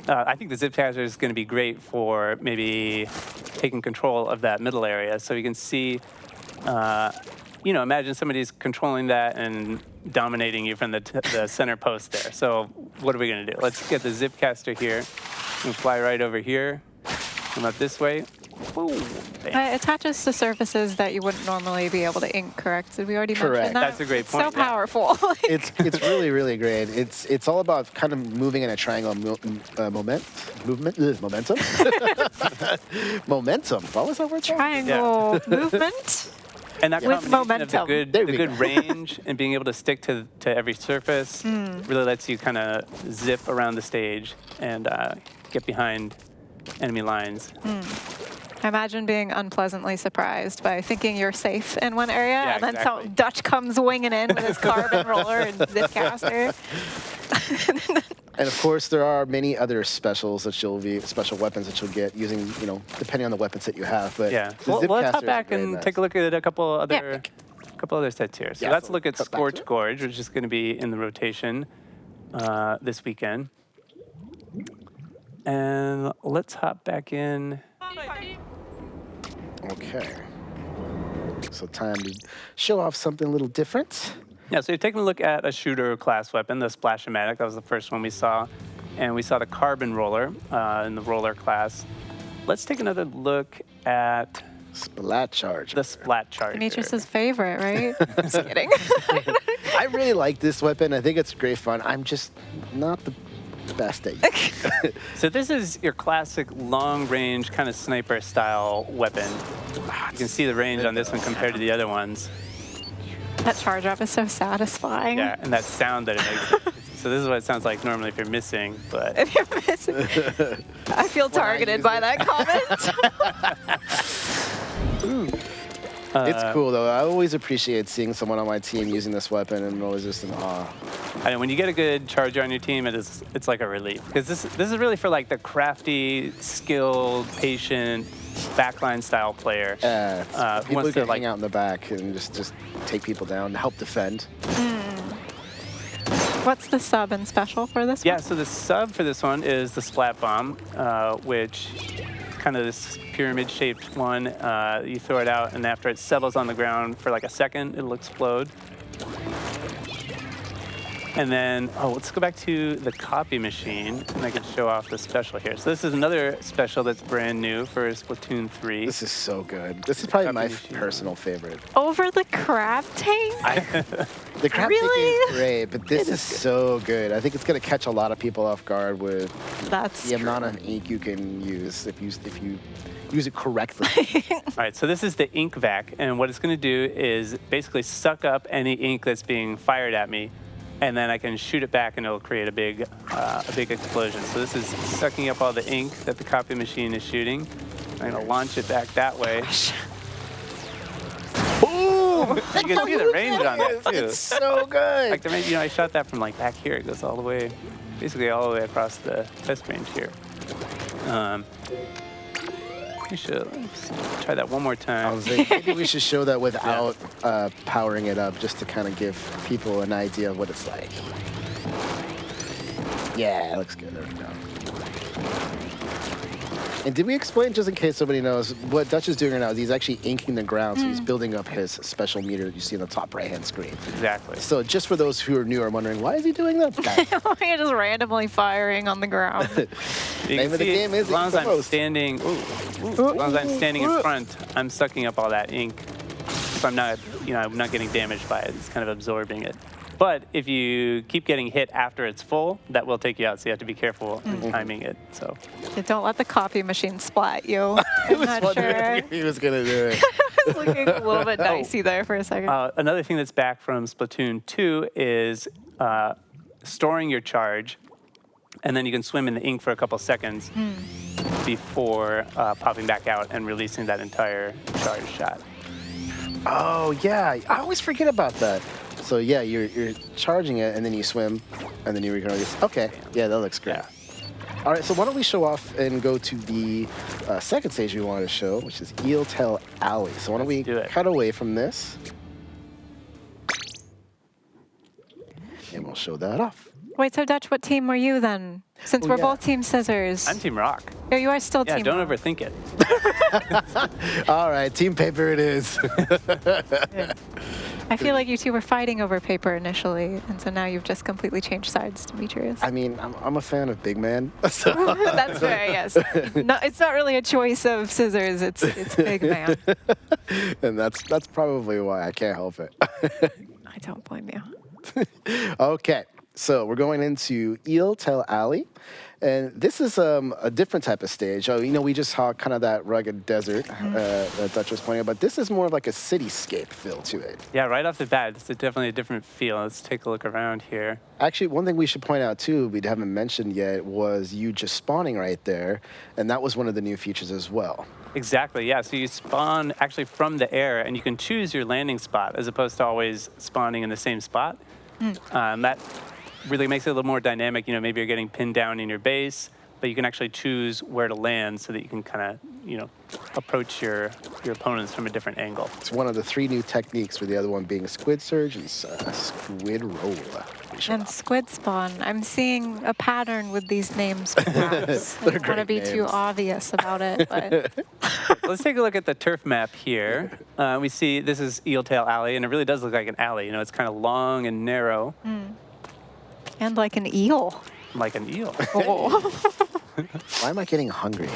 C: I think the zip caster is going to be great for maybe taking control of that middle area. So you can see, imagine somebody's controlling that and dominating you from the center post there. So what are we going to do? Let's get the zip caster here and fly right over here. Come up this way. Woo, bam.
B: It attaches to surfaces that you wouldn't normally be able to ink, correct? Did we already
A: Correct.
B: mention that?
C: That's a great
B: It's
C: point,
B: so
C: yeah.
B: powerful.
A: It's really, really great. It's all about kind of moving in a triangle momentum. Momentum. What was that word? called?
B: Triangle movement.
C: And that
B: With
C: combination of
B: momentum.
C: the
A: There we
C: good
A: go.
C: range and being able to stick to every surface really lets you kind of zip around the stage and get behind enemy lines.
B: I imagine being unpleasantly surprised by thinking you're safe in one area,
C: Yeah,
B: and then
C: exactly.
B: some Dutch comes winging in with his carbon roller and zip caster.
A: And of course, there are many other special weapons that you'll get using, depending on the weapon set you have. But
C: Yeah.
A: the
C: Well,
A: zip
C: let's
A: caster
C: hop
A: is
C: back
A: very
C: and
A: nice.
C: take a look at a couple other sets here. So
A: Yeah,
C: let's
A: so
C: look at
A: cut back to
C: Scorch
A: it.
C: Gorge, which is going to be in the rotation this weekend. And let's hop back in.
A: Okay. So time to show off something a little different.
C: Yeah, so you're taking a look at a shooter class weapon, the Splash-O-Matic. That was the first one we saw. And we saw the carbon roller in the roller class. Let's take another look at
A: Splat Charger.
C: the Splat Charger.
B: Demetrius's favorite, right? Just kidding.
A: I really like this weapon. I think it's great fun. I'm just not the best at it.
C: So this is your classic long-range kind of sniper-style weapon. You can see the range on this one compared to the other ones.
B: That charge up is so satisfying.
C: Yeah, and that sound that it makes. So this is what it sounds like normally if you're missing, but
B: If you're missing, I feel targeted
A: use
B: by
A: it.
B: that comment.
A: It's cool though. I always appreciate seeing someone on my team using this weapon, and I'm always just in awe.
C: and when you get a good charger on your team, it's like a relief. Because this is really for like the crafty, skilled, patient, backline style player.
A: People
C: wants
A: who
C: to
A: can
C: like
A: hang out in the back and just take people down, help defend.
B: What's the sub and special for this
C: Yeah,
B: one?
C: so the sub for this one is the Splat Bomb, which kind of this pyramid-shaped one. You throw it out, and after it settles on the ground for like a second, it'll explode. And then, let's go back to the copy machine, and I can show off the special here. So this is another special that's brand new for Splatoon 3.
A: This is so good. This is probably
C: Copy
A: my
C: machine.
A: personal favorite.
B: Over the crab tank?
A: The crab
B: Really?
A: tank is great, but this is so good. I think it's going to catch a lot of people off guard with
B: That's
A: the
B: true.
A: amount of ink you can use if you use it correctly.
C: All right, so this is the ink vac, and what it's going to do is basically suck up any ink that's being fired at me, and then I can shoot it back, and it'll create a big explosion. So this is sucking up all the ink that the copy machine is shooting. I'm going to launch it back that way.
A: Boom!
C: You can see the range on that too.
A: It's so good.
C: Like I shot that from like back here. It goes all the way, basically all the way across the test range here. Let's try that one more
A: I
C: time.
A: was like, maybe we should show that without powering it up, just to kind of give people an idea of what it's like. Yeah, it looks good. There we go. And did we explain, just in case somebody knows, what Dutch is doing right now is he's actually inking the ground, so he's building up his special meter that you see on the top right-hand screen.
C: Exactly.
A: So just for those who are new or wondering, why is he doing that?
B: You're just randomly firing on the ground.
C: You
A: Name
C: can
A: of the
C: see,
A: game is
C: as long as
A: ink
C: I'm
A: post.
C: standing, as long as I'm standing in front, I'm sucking up all that ink. So I'm not getting damaged by it. It's kind of absorbing it. But if you keep getting hit after it's full, that will take you out. So you have to be dicing in timing it. So
B: Don't let the copy machine splat you. I'm not sure.
A: if he was going to do it.
B: It's looking a little bit dicey there for a second.
C: another thing that's back from Splatoon 2 is storing your charge, and then you can swim in the ink for a couple seconds before popping back out and releasing that entire charge shot.
A: Oh, yeah. I always forget about that. So, yeah, you're charging it, and then you swim, and then you can release. Okay. Yeah, that looks great.
C: Yeah.
A: All right, so why don't we show off and go to the second stage we wanted to show, which is Eel Tail Alley. So why don't we cut away from this, and we'll show that off.
B: Wait, so Dutch, what team were you then? Since we're both Team Scissors.
C: I'm Team Rock.
B: Oh, you are still Team
C: Rock. Yeah, don't
B: Rock.
C: overthink it.
A: All right, Team Paper it is.
B: I feel like you two were fighting over paper initially, and so now you've just completely changed sides, Demetrius.
A: I mean, I'm a fan of big man. So.
B: That's fair, yes. No, it's not really a choice of scissors, it's big man.
A: And that's probably why I can't help it.
B: I don't blame you.
A: Okay, so we're going into Eel Tail Alley. And this is a different type of stage. We just saw kind of that rugged desert that Dutch was pointing out, but this is more of like a cityscape feel to it.
C: Yeah, right off the bat, it's definitely a different feel. Let's take a look around here.
A: Actually, one thing we should point out too, we haven't mentioned yet, was you just spawning right there, and that was one of the new features as well.
C: Exactly, yeah. So you spawn actually from the air, and you can choose your landing spot as opposed to always spawning in the same spot. That really makes it a little more dynamic. Maybe you're getting pinned down in your base, but you can actually choose where to land so that you can kind of, approach your opponents from a different angle.
A: It's one of the 3 new techniques, with the other one being Squid Surge and Squid Roll.
B: And Squid Spawn. I'm seeing a pattern with these names, perhaps. I don't want to be too obvious about it, but...
C: Let's take a look at the turf map here. We see this is Eel Tail Alley, and it really does look like an alley. It's kind of long and narrow.
B: And like an eel.
C: Like an eel.
B: Oh.
A: Why am I getting hungry?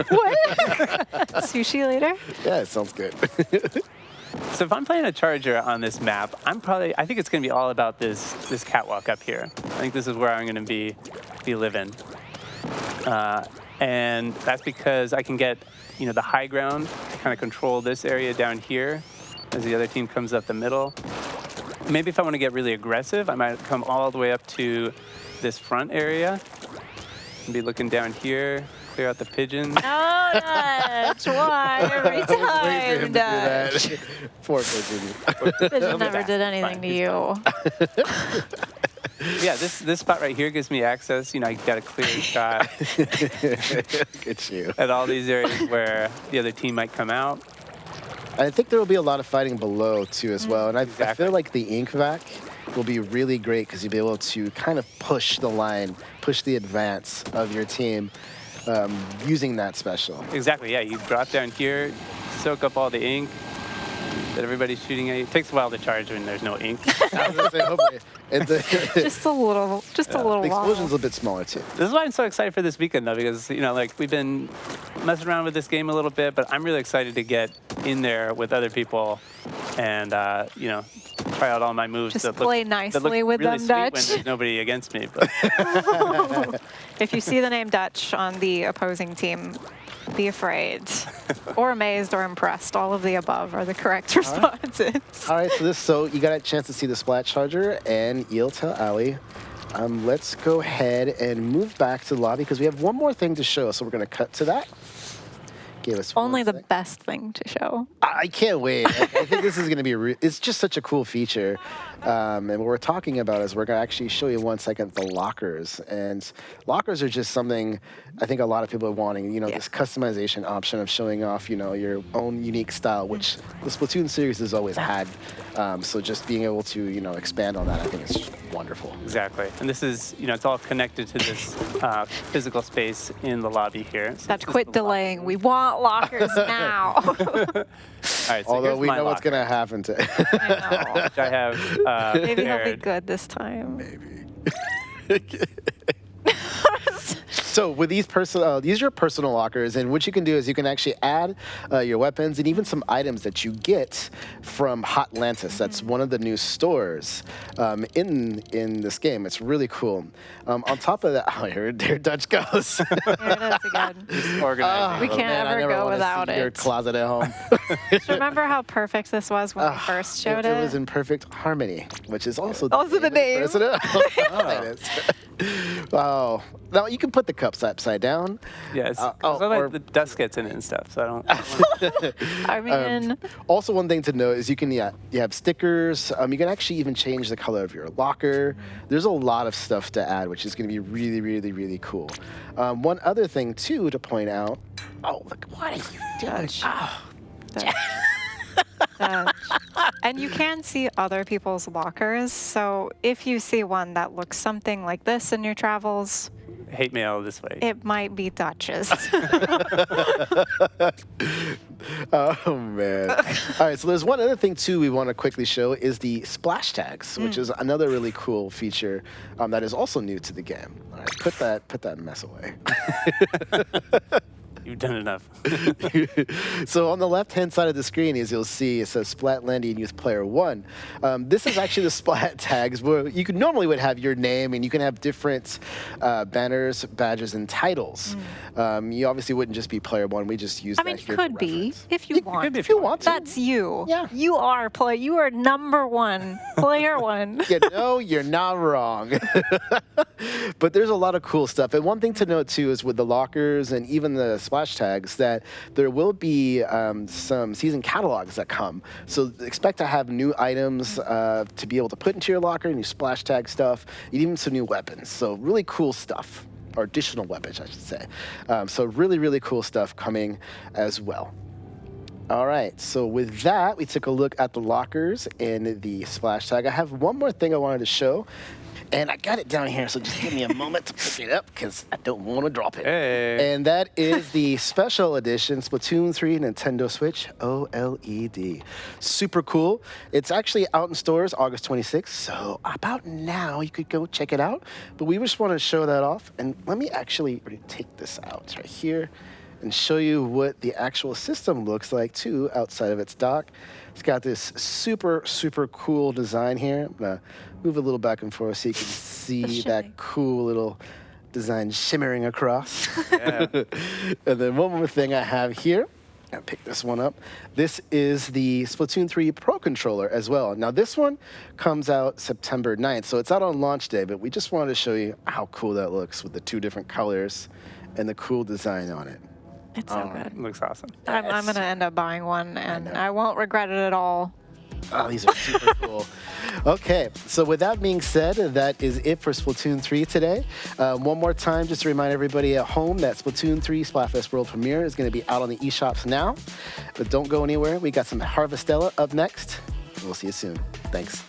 B: What? Sushi later?
A: Yeah, it sounds good.
C: So if I'm playing a charger on this map, I think it's going to be all about this catwalk up here. I think this is where I'm going to be living. And that's because I can get, the high ground to kind of control this area down here as the other team comes up the middle. Maybe if I want to get really aggressive, I might come all the way up to this front area and be looking down here, clear out the pigeons.
B: Oh, Dutch, why? Every time, Dutch.
A: Poor pigeon.
B: Pigeon never did anything to you.
C: Yeah, this spot right here gives me access. I got a clear shot.
A: Look at you.
C: At all these areas where the other team might come out.
A: I think there will be a lot of fighting below, too, as well. And I feel like the ink vac will be really great because you'll be able to kind of push the line, push the advance of your team using that special.
C: Exactly, yeah. You drop down here, soak up all the ink that everybody's shooting at you. It takes a while to charge when there's no ink.
A: I was going to say, hopefully.
B: Just a little
A: The explosion's a bit smaller, too.
C: This is why I'm so excited for this weekend, though, because, we've been messing around with this game a little bit, but I'm really excited to get in there with other people and, try out all my moves.
B: Just play nicely with
C: really
B: them, Dutch.
C: When there's nobody against me. But.
B: If you see the name Dutch on the opposing team, be afraid. Or amazed or impressed. All of the above are the correct responses.
A: All right, so you got a chance to see the Splat Charger and Eel Tail Alley. Let's go ahead and move back to the lobby because we have one more thing to show, so we're going to cut to that. Give us
B: only the best thing to show.
A: I can't wait. I think this is going to be it's just such a cool feature. And what we're talking about is we're going to actually show you 1 second the lockers. And lockers are just something I think a lot of people are wanting, this customization option of showing off, your own unique style, which the Splatoon series has always had. So just being able to, expand on that, I think is wonderful.
C: Exactly. And this is, it's all connected to this physical space in the lobby here. So
B: Dutch, quit delaying. We want lockers now.
C: All right, so
A: although we know what's going to happen to
B: I know.
C: which I have
B: Maybe he'll be good this time.
A: Maybe. So with these are your personal lockers, and what you can do is you can actually add your weapons and even some items that you get from Hotlantis. That's one of the new stores in this game. It's really cool. On top of that, oh, here Dutch goes.
B: Here it is again.
C: Just organizing.
B: We
C: a little
B: can't
A: I
B: ever
A: never
B: go
A: wanna
B: without
A: see your
B: it.
A: closet at home.
B: Remember how perfect this was when we first showed
A: It was in perfect harmony, which is also
B: the name.
A: Isn't it? It is. Wow. Now you can put the cups upside down.
C: Yes.
A: or-
C: The dust gets in it and stuff, so I don't.
B: I mean,
A: Also, one thing to note is you have stickers. You can actually even change the color of your locker. There's a lot of stuff to add, which is going to be really, really, really cool. One other thing too to point out. Oh, look! What are you doing?
B: Dutch. Dutch. And you can see other people's lockers. So if you see one that looks something like this in your travels,
C: Hate mail this way.
B: it might be Dutch's.
A: Oh man! All right, so there's one other thing too we want to quickly show is the splash tags, which is another really cool feature that is also new to the game. All right, put that mess away.
C: You've done enough.
A: So on the left-hand side of the screen, as you'll see, it says Splatlandian Youth Player 1. This is actually the Splat tags where you normally would have your name, and you can have different banners, badges, and titles. You obviously wouldn't just be Player 1. We just use
B: I
A: that
B: mean,
A: here
B: you
A: for
B: could be
A: reference.
B: if you want.
A: Could be if you want to.
B: That's you.
A: Yeah.
B: You are You are number one, player one.
A: You know, you're not wrong. But there's a lot of cool stuff. And one thing to note, too, is with the lockers and even the splash tags, that there will be some season catalogs that come. So expect to have new items to be able to put into your locker, new splash tag stuff, and even some new weapons. So really cool stuff, or additional weapons, I should say. So really, really cool stuff coming as well. All right, so with that, we took a look at the lockers and the splash tag. I have one more thing I wanted to show, and I got it down here, so just give me a moment to pick it up because I don't want to drop it.
C: Hey.
A: And that is the special edition Splatoon 3 Nintendo Switch OLED. Super cool. It's actually out in stores August 26th, so about now you could go check it out. But we just want to show that off, and let me actually take this out. It's right here. And show you what the actual system looks like too outside of its dock. It's got this super, super cool design here. I'm gonna move a little back and forth so you can see that cool little design shimmering across.
C: Yeah.
A: And then one more thing I have here. I'll pick this one up. This is the Splatoon 3 Pro Controller as well. Now this one comes out September 9th, so it's out on launch day, but we just wanted to show you how cool that looks with the two different colors and the cool design on it.
B: It's so good.
C: Looks awesome.
B: I'm going to end up buying one, and I won't regret it at all.
A: Oh, these are super cool. Okay, so with that being said, that is it for Splatoon 3 today. One more time, just to remind everybody at home that Splatoon 3 Splatfest World Premiere is going to be out on the eShops now. But don't go anywhere. We got some Harvestella up next. We'll see you soon. Thanks.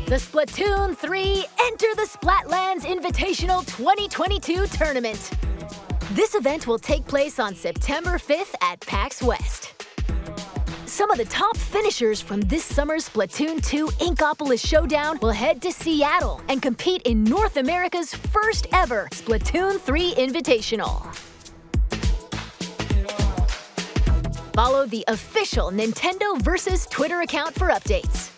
D: The Splatoon 3 Enter the Splatlands Invitational 2022 Tournament. This event will take place on September 5th at PAX West. Some of the top finishers from this summer's Splatoon 2 Inkopolis Showdown will head to Seattle and compete in North America's first ever Splatoon 3 Invitational. Follow the official Nintendo Versus Twitter account for updates.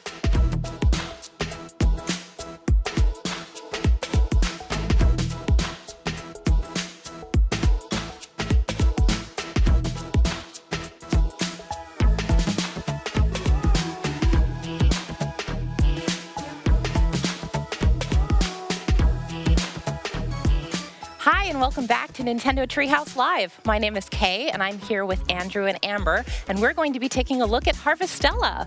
E: Hi, and welcome back to Nintendo Treehouse Live. My name is Kay, and I'm here with Andrew and Amber, and we're going to be taking a look at Harvestella.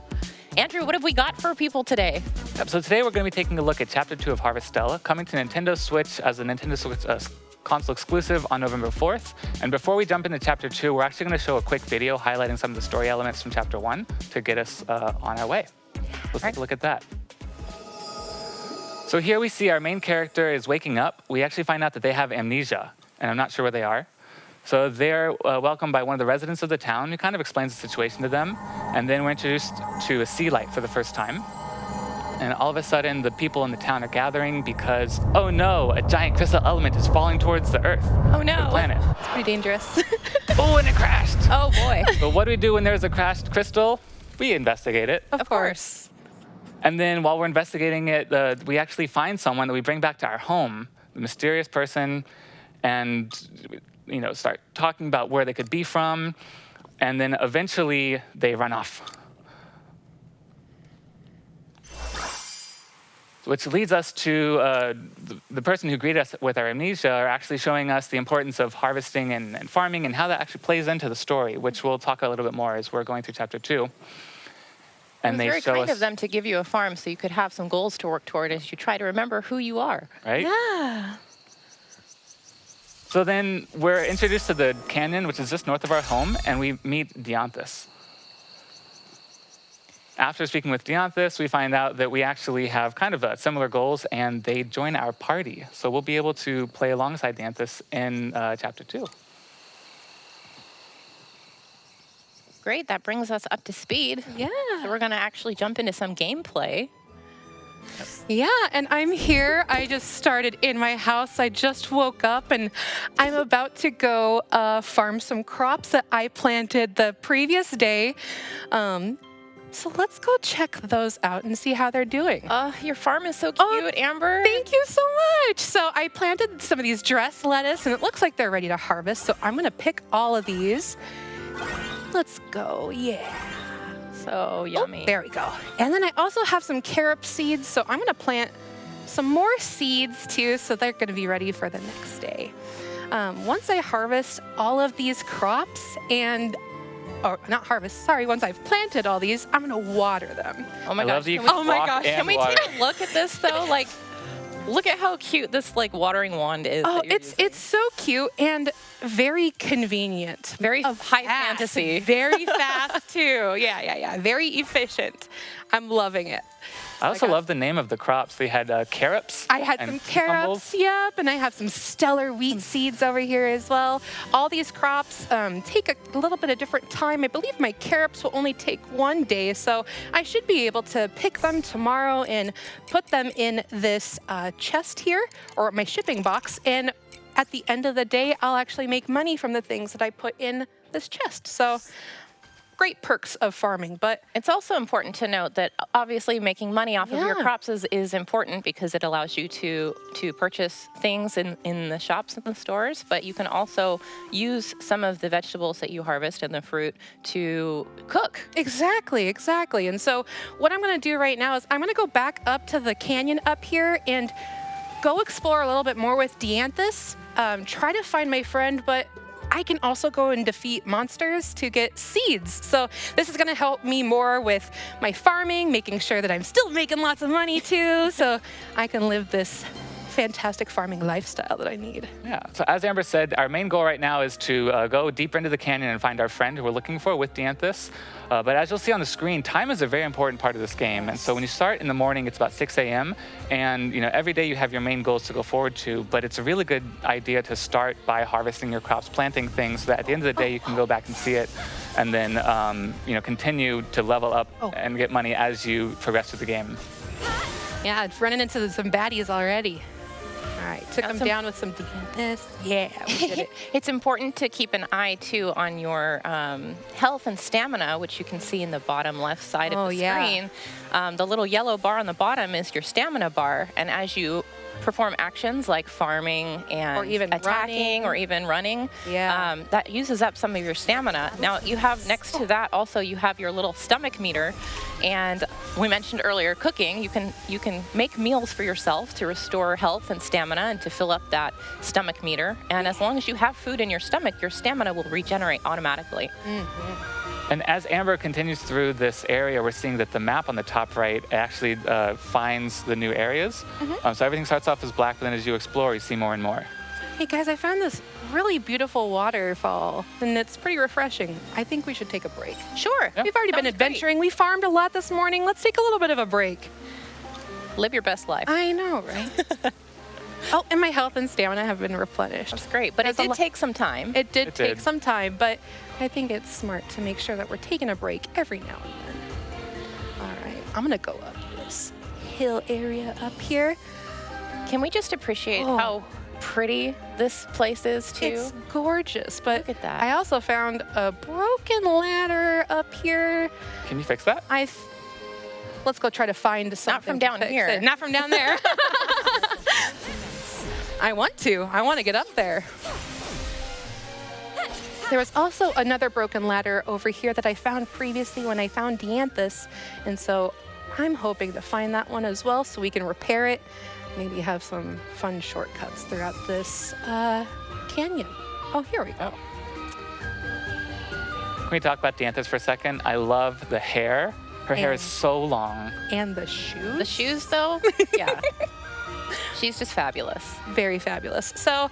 E: Andrew, what have we got for people today?
F: So today we're going to be taking a look at Chapter 2 of Harvestella, coming to Nintendo Switch as a Nintendo Switch console exclusive on November 4th. And before we jump into Chapter 2, we're actually going to show a quick video highlighting some of the story elements from Chapter 1 to get us on our way. Let's take a look at that. So here we see our main character is waking up. We actually find out that they have amnesia, and I'm not sure where they are. So they're welcomed by one of the residents of the town who kind of explains the situation to them. And then we're introduced to a sea light for the first time. And all of a sudden, the people in the town are gathering because, oh no, a giant crystal element is falling towards the Earth.
E: Oh no.
F: The planet.
E: It's pretty dangerous.
F: Oh, and it crashed.
E: Oh boy.
F: But what do we do when there's a crashed crystal? We investigate it.
E: Of course.
F: And then while we're investigating it, we actually find someone that we bring back to our home, the mysterious person, and start talking about where they could be from, and then eventually they run off. Which leads us to the person who greeted us with our amnesia are actually showing us the importance of harvesting and farming and how that actually plays into the story, which we'll talk a little bit more as we're going through Chapter 2. And
E: it was
F: they
E: very
F: show
E: kind
F: us
E: of them to give you a farm so you could have some goals to work toward as you try to remember who you are.
F: Right?
E: Yeah.
F: So then we're introduced to the canyon, which is just north of our home, and we meet Dianthus. After speaking with Dianthus, we find out that we actually have kind of similar goals, and they join our party. So we'll be able to play alongside Dianthus in Chapter 2.
E: Great, that brings us up to speed.
G: Yeah.
E: So we're going to actually jump into some gameplay.
G: Yeah, and I'm here. I just started in my house. I just woke up, and I'm about to go farm some crops that I planted the previous day. So let's go check those out and see how they're doing.
E: Your farm is so cute, Amber.
G: Thank you so much. So I planted some of these dress lettuce, and it looks like they're ready to harvest. So I'm going to pick all of these. Let's go. Yeah.
E: So yummy.
G: Oh, there we go. And then I also have some carob seeds, so I'm going to plant some more seeds too, so they're going to be ready for the next day. Once I harvest all of these crops once I've planted all these, I'm going to water them.
E: Oh my
F: I
E: gosh.
F: love that you
E: Can we-
F: can
G: Oh my
F: walk
G: gosh.
F: and
E: Can we
F: water.
E: take a look at this though? Like, look at how cute this watering wand is.
G: Oh,
E: that you're
G: it's
E: using.
G: so cute and very convenient.
E: Very high
G: Fast.
E: fantasy.
G: Very fast too. Yeah. Very efficient. I'm loving it.
F: I also love the name of the crops. They had carrots.
G: I had
F: and
G: some
F: cucumbers.
G: carrots, yep, and I have some stellar wheat seeds over here as well. All these crops take a little bit of different time. I believe my carrots will only take 1 day, so I should be able to pick them tomorrow and put them in this chest here, or my shipping box, and at the end of the day, I'll actually make money from the things that I put in this chest. So great perks of farming, but
E: It's also important to note that obviously making money off of your
G: Yeah.
E: crops is important because it allows you to purchase things in the shops and the stores, but you can also use some of the vegetables that you harvest and the fruit to cook.
G: Exactly. And so what I'm going to do right now is I'm going to go back up to the canyon up here and go explore a little bit more with Dianthus, try to find my friend, but I can also go and defeat monsters to get seeds. So this is going to help me more with my farming, making sure that I'm still making lots of money too, so I can live this fantastic farming lifestyle that I need.
F: Yeah, so as Amber said, our main goal right now is to go deeper into the canyon and find our friend who we're looking for with Dianthus. But as you'll see on the screen, time is a very important part of this game. And so when you start in the morning, it's about 6 a.m. And every day you have your main goals to go forward to, but it's a really good idea to start by harvesting your crops, planting things, so that at the end of the day you can go back and see it, and then continue to level up and get money as you progress through the game.
G: Yeah, it's running into some baddies already. All right, took them down with some Dianthus. Yeah, we did it.
E: It's important to keep an eye too on your health and stamina, which you can see in the bottom left side of the screen. The little yellow bar on the bottom is your stamina bar, and as you perform actions like farming and
G: Or even
E: attacking
G: running.
E: or even running.
G: Yeah.
E: That uses up some of your stamina. Now you have next to that also you have your little stomach meter, and we mentioned earlier cooking. You can make meals for yourself to restore health and stamina and to fill up that stomach meter. And as long as you have food in your stomach, your stamina will regenerate automatically.
F: And as Amber continues through this area, we're seeing that the map on the top right actually finds the new areas. So everything starts off as black, but then as you explore, you see more and more.
G: Hey guys, I found this really beautiful waterfall, and it's pretty refreshing. I think we should take a break.
E: Sure.
G: We've already been
E: Sounds great.
G: adventuring. We farmed a lot this morning. Let's take a little bit of a break.
E: Live your best life.
G: I know, right? Oh, and my health and stamina have been replenished.
E: That's great, but
G: That's
E: it
G: a
E: did
G: lo-
E: take some time.
G: It did
F: It
G: take
F: did.
G: some time, but I think it's smart to make sure that we're taking a break every now and then. All right, I'm gonna go up this hill area up here.
E: Can we just appreciate
G: Oh.
E: how pretty this place is too?
G: It's gorgeous, but
E: Look at that.
G: I also found a broken ladder up here.
F: Can you fix that?
G: Let's go try to find something.
E: Not from
G: to
E: down
G: fix
E: here.
G: it. Not from down there. I want to get up there. There was also another broken ladder over here that I found previously when I found Dianthus, and so I'm hoping to find that one as well so we can repair it. Maybe have some fun shortcuts throughout this canyon. Oh, here we go.
F: Can we talk about Dianthus for a second? I love the hair. Her hair is
G: And-
F: so long.
G: And the shoes.
E: The shoes, though, yeah. She's just fabulous.
G: Very fabulous. So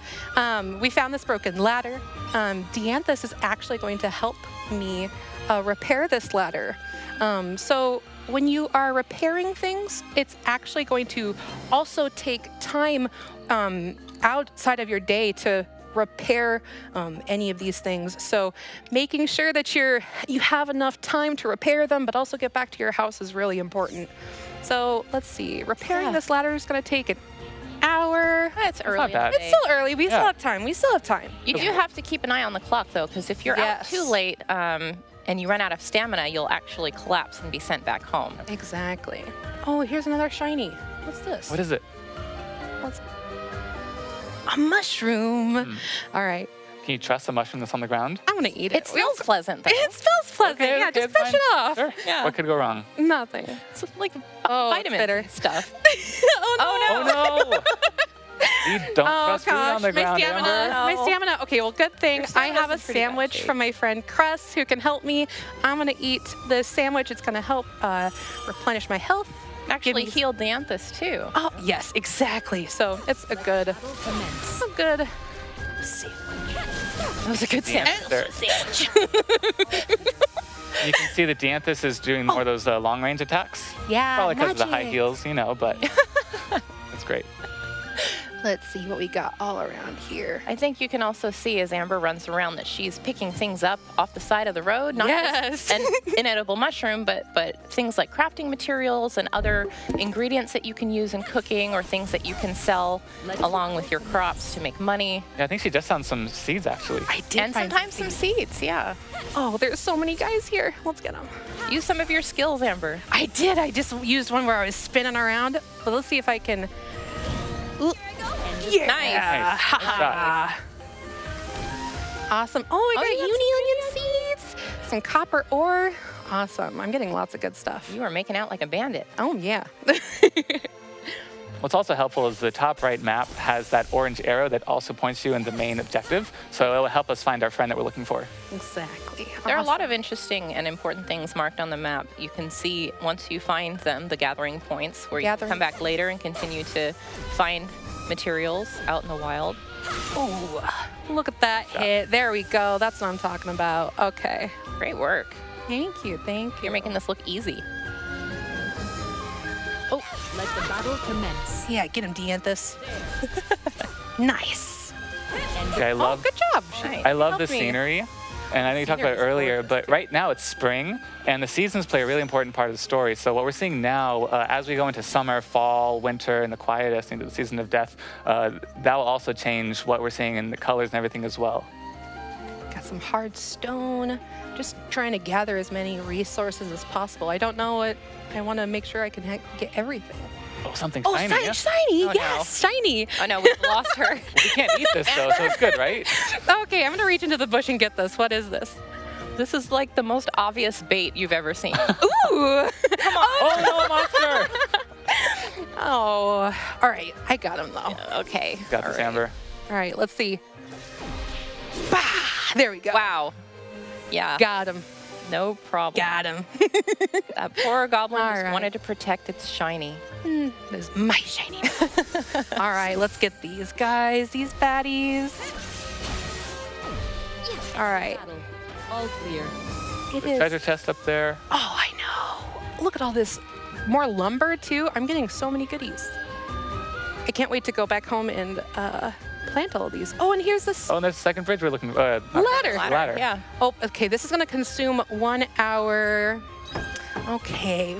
G: we found this broken ladder. Dianthus is actually going to help me repair this ladder. So when you are repairing things, it's actually going to also take time outside of your day to repair any of these things. So making sure that you have enough time to repair them, but also get back to your house is really important. So let's see, repairing
E: Yeah.
G: this ladder is going to take an hour.
E: It's early.
F: not bad.
E: in the
G: It's still
E: day.
G: early. We still
F: Yeah.
G: have time. We still have time.
E: You do have to keep an eye on the clock, though, because if you're out
G: Yes.
E: too late and you run out of stamina, you'll actually collapse and be sent back home.
G: Exactly. Oh, here's another shiny. What's this?
F: What is it?
G: What's... A mushroom. All right.
F: Can you trust the mushroom that's on the ground?
G: I'm going to eat it.
E: It smells pleasant, though.
G: It smells pleasant.
F: Okay,
G: yeah, just
F: okay,
G: brush it
F: fine.
G: off.
F: Sure.
E: Yeah.
F: What could go wrong?
G: Nothing.
E: It's like
G: Oh, it's
E: vitamins
G: bitter.
E: and stuff.
G: Oh, no.
E: Oh,
F: Oh no! You don't
G: Oh
F: trust food on
G: gosh,
F: the
G: my
F: ground,
G: stamina.
F: Amber.
G: My stamina. Okay, well, good thing
E: Your
G: I have a
E: stamina's in pretty bad
G: sandwich
E: shape.
G: from my friend Cress who can help me. I'm gonna eat the sandwich. It's gonna help replenish my health.
E: Actually
G: Give me-
E: healed Dianthus, too.
G: Oh yes, exactly. So it's a good
D: Commence.
G: sandwich.
E: That was a good sandwich.
F: There. You can see that Dianthus is doing more of those long-range attacks.
G: Yeah,
F: Probably because of the high
G: magic.
F: heels, but it's great.
G: Let's see what we got all around here.
E: I think you can also see as Amber runs around that she's picking things up off the side of the road. Not
G: Yes.
E: just an inedible mushroom, but things like crafting materials and other ingredients that you can use in cooking or things that you can sell along with your crops to make money.
F: Yeah, I think she just found some seeds actually.
G: I did
E: And
G: find
E: sometimes some seeds, yeah.
G: Oh, there's so many guys here. Let's get them.
E: Use some of your skills, Amber.
G: I did. I just used one where I was spinning around. But let's see if I can. Ooh. Yeah.
E: Nice.
F: Nice shot.
G: Awesome. Oh, I got
E: you
G: uni onion seeds. Some copper ore. Awesome. I'm getting lots of good stuff.
E: You are making out like a bandit.
G: Oh, yeah.
F: What's also helpful is the top right map has that orange arrow that also points you in the main objective. So it will help us find our friend that we're looking for.
G: Exactly.
E: There are a lot of interesting and important things marked on the map. You can see once you find them, the gathering points, where you can come back later and continue to find materials out in the wild.
G: Ooh, look at that hit. There we go. That's what I'm talking about. Okay.
E: Great work.
G: Thank you. Thank you.
E: You're making this look easy.
G: Oh,
D: Let the battle commence.
G: yeah. Get him, Dianthus. Nice.
F: Okay, I love
G: Good job.
E: Nice.
F: I love the
G: Help me.
F: scenery. And I know you talked about it earlier, but right now it's spring, and the seasons play a really important part of the story. So what we're seeing now, as we go into summer, fall, winter, and the quietest into the season of death, that will also change what we're seeing in the colors and everything as well.
G: Got some hard stone. Just trying to gather as many resources as possible. I don't know what, I want to make sure I can get everything.
F: Oh, something
G: Oh,
F: shiny. Yeah?
G: shiny,
E: Oh, no.
G: yes, shiny.
E: Oh no, we've lost her.
F: We can't eat this though, so it's good, right?
G: Okay, I'm gonna reach into the bush and get this. What is this?
E: This is like the most obvious bait you've ever seen.
G: Ooh!
E: Come on.
F: Oh no, monster!
G: Oh, all right, I got him though.
E: Okay.
F: Got
E: all
F: this,
E: right.
F: Amber.
G: All right, let's see. Bah! There we go.
E: Wow. Yeah.
G: Got him.
E: No problem.
G: Got him.
E: That poor goblin
G: All
E: just
G: right.
E: wanted to protect its shiny.
G: This is my shiny. All right, let's get these guys, these baddies. All right.
D: All clear.
G: It
F: The
G: is.
F: treasure chest up there.
G: Oh, I know. Look at all this more lumber too. I'm getting so many goodies. I can't wait to go back home and plant all of these. Oh, and here's this
F: Oh, and there's a second bridge we're looking for.
G: ladder.
F: Ladder.
E: Yeah.
G: Oh, okay. This is gonna consume 1 hour. Okay.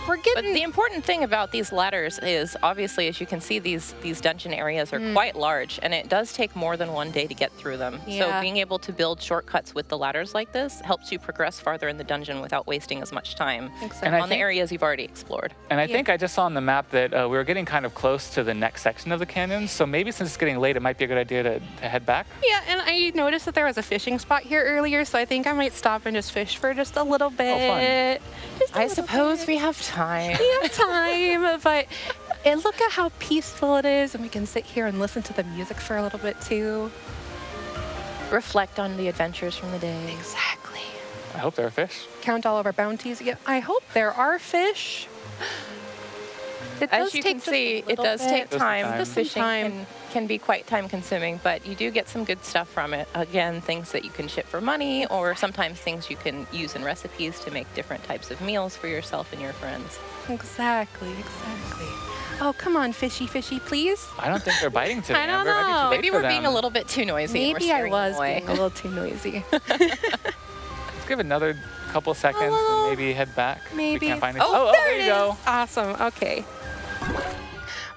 G: We're
E: But
G: getting.
E: the important thing about these ladders is, obviously, as you can see, these dungeon areas are quite large, and it does take more than one day to get through them. So
G: Yeah.
E: being able to build shortcuts with the ladders like this helps you progress farther in the dungeon without wasting as much time
F: And I
E: on the
F: think-
E: areas you've already explored.
F: And I think I just saw on the map that we were getting kind of close to the next section of the canyon, so maybe since it's getting late, it might be a good idea to head back.
G: Yeah, and I noticed that there was a fishing spot here earlier, so I think I might stop and just fish for just a little bit. Just a
E: I
G: little
E: suppose
G: bit.
E: we have time.
G: We have time, but and look at how peaceful it is, and we can sit here and listen to the music for a little bit too.
E: Reflect on the adventures from the day.
G: Exactly.
F: I hope there are fish.
G: Count all of our bounties again. I hope there are fish. It
E: As
G: does
E: you
G: take
E: can
G: just a
E: see, it
G: little
E: does
G: bit.
E: take
F: Just
E: time.
F: time.
G: Just some
E: Fishing
G: time.
E: can be quite time consuming, but you do get some good stuff from it. Again, things that you can ship for money, or sometimes things you can use in recipes to make different types of meals for yourself and your friends.
G: Exactly. Oh, come on, fishy, please.
F: I don't think they're biting today.
G: I don't
F: Amber. It might be too
G: know.
F: late
E: Maybe
F: for
E: we're being a
F: them.
E: little bit too noisy. and we're
G: Maybe I
E: scaring
G: was
E: them away.
G: being a little too noisy.
F: Let's give it another couple seconds
G: little-
F: and maybe head back.
G: Maybe.
F: We can't find it.
G: Oh,
F: there you go.
G: Awesome. Okay.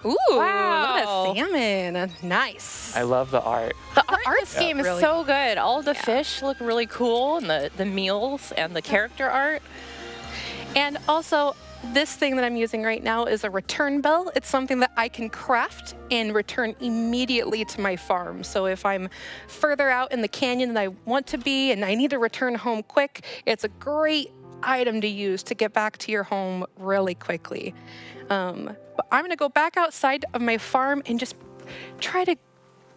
G: Ooh,
E: Wow.
G: look at that salmon. Nice.
F: I love the art.
E: The art in this game is
G: really
E: so good. All of the fish look really cool, and the meals and the character art.
G: And also, this thing that I'm using right now is a return bell. It's something that I can craft and return immediately to my farm. So if I'm further out in the canyon than I want to be and I need to return home quick, it's a great item to use to get back to your home really quickly. But I'm gonna go back outside of my farm and just try to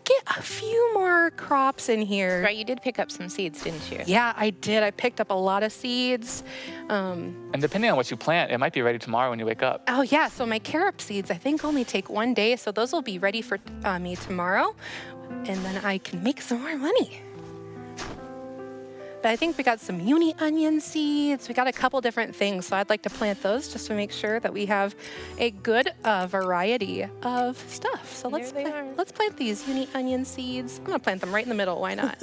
G: get a few more crops in here.
E: Right, you did pick up some seeds, didn't you?
G: Yeah, I did. I picked up a lot of seeds.
F: And depending on what you plant, it might be ready tomorrow when you wake up.
G: Oh yeah, so my carob seeds I think only take 1 day, so those will be ready for me tomorrow, and then I can make some more money. But I think we got some uni onion seeds. We got a couple different things, so I'd like to plant those just to make sure that we have a good variety of stuff. So let's
E: There they are.
G: let's plant these uni onion seeds. I'm gonna plant them right in the middle. Why not?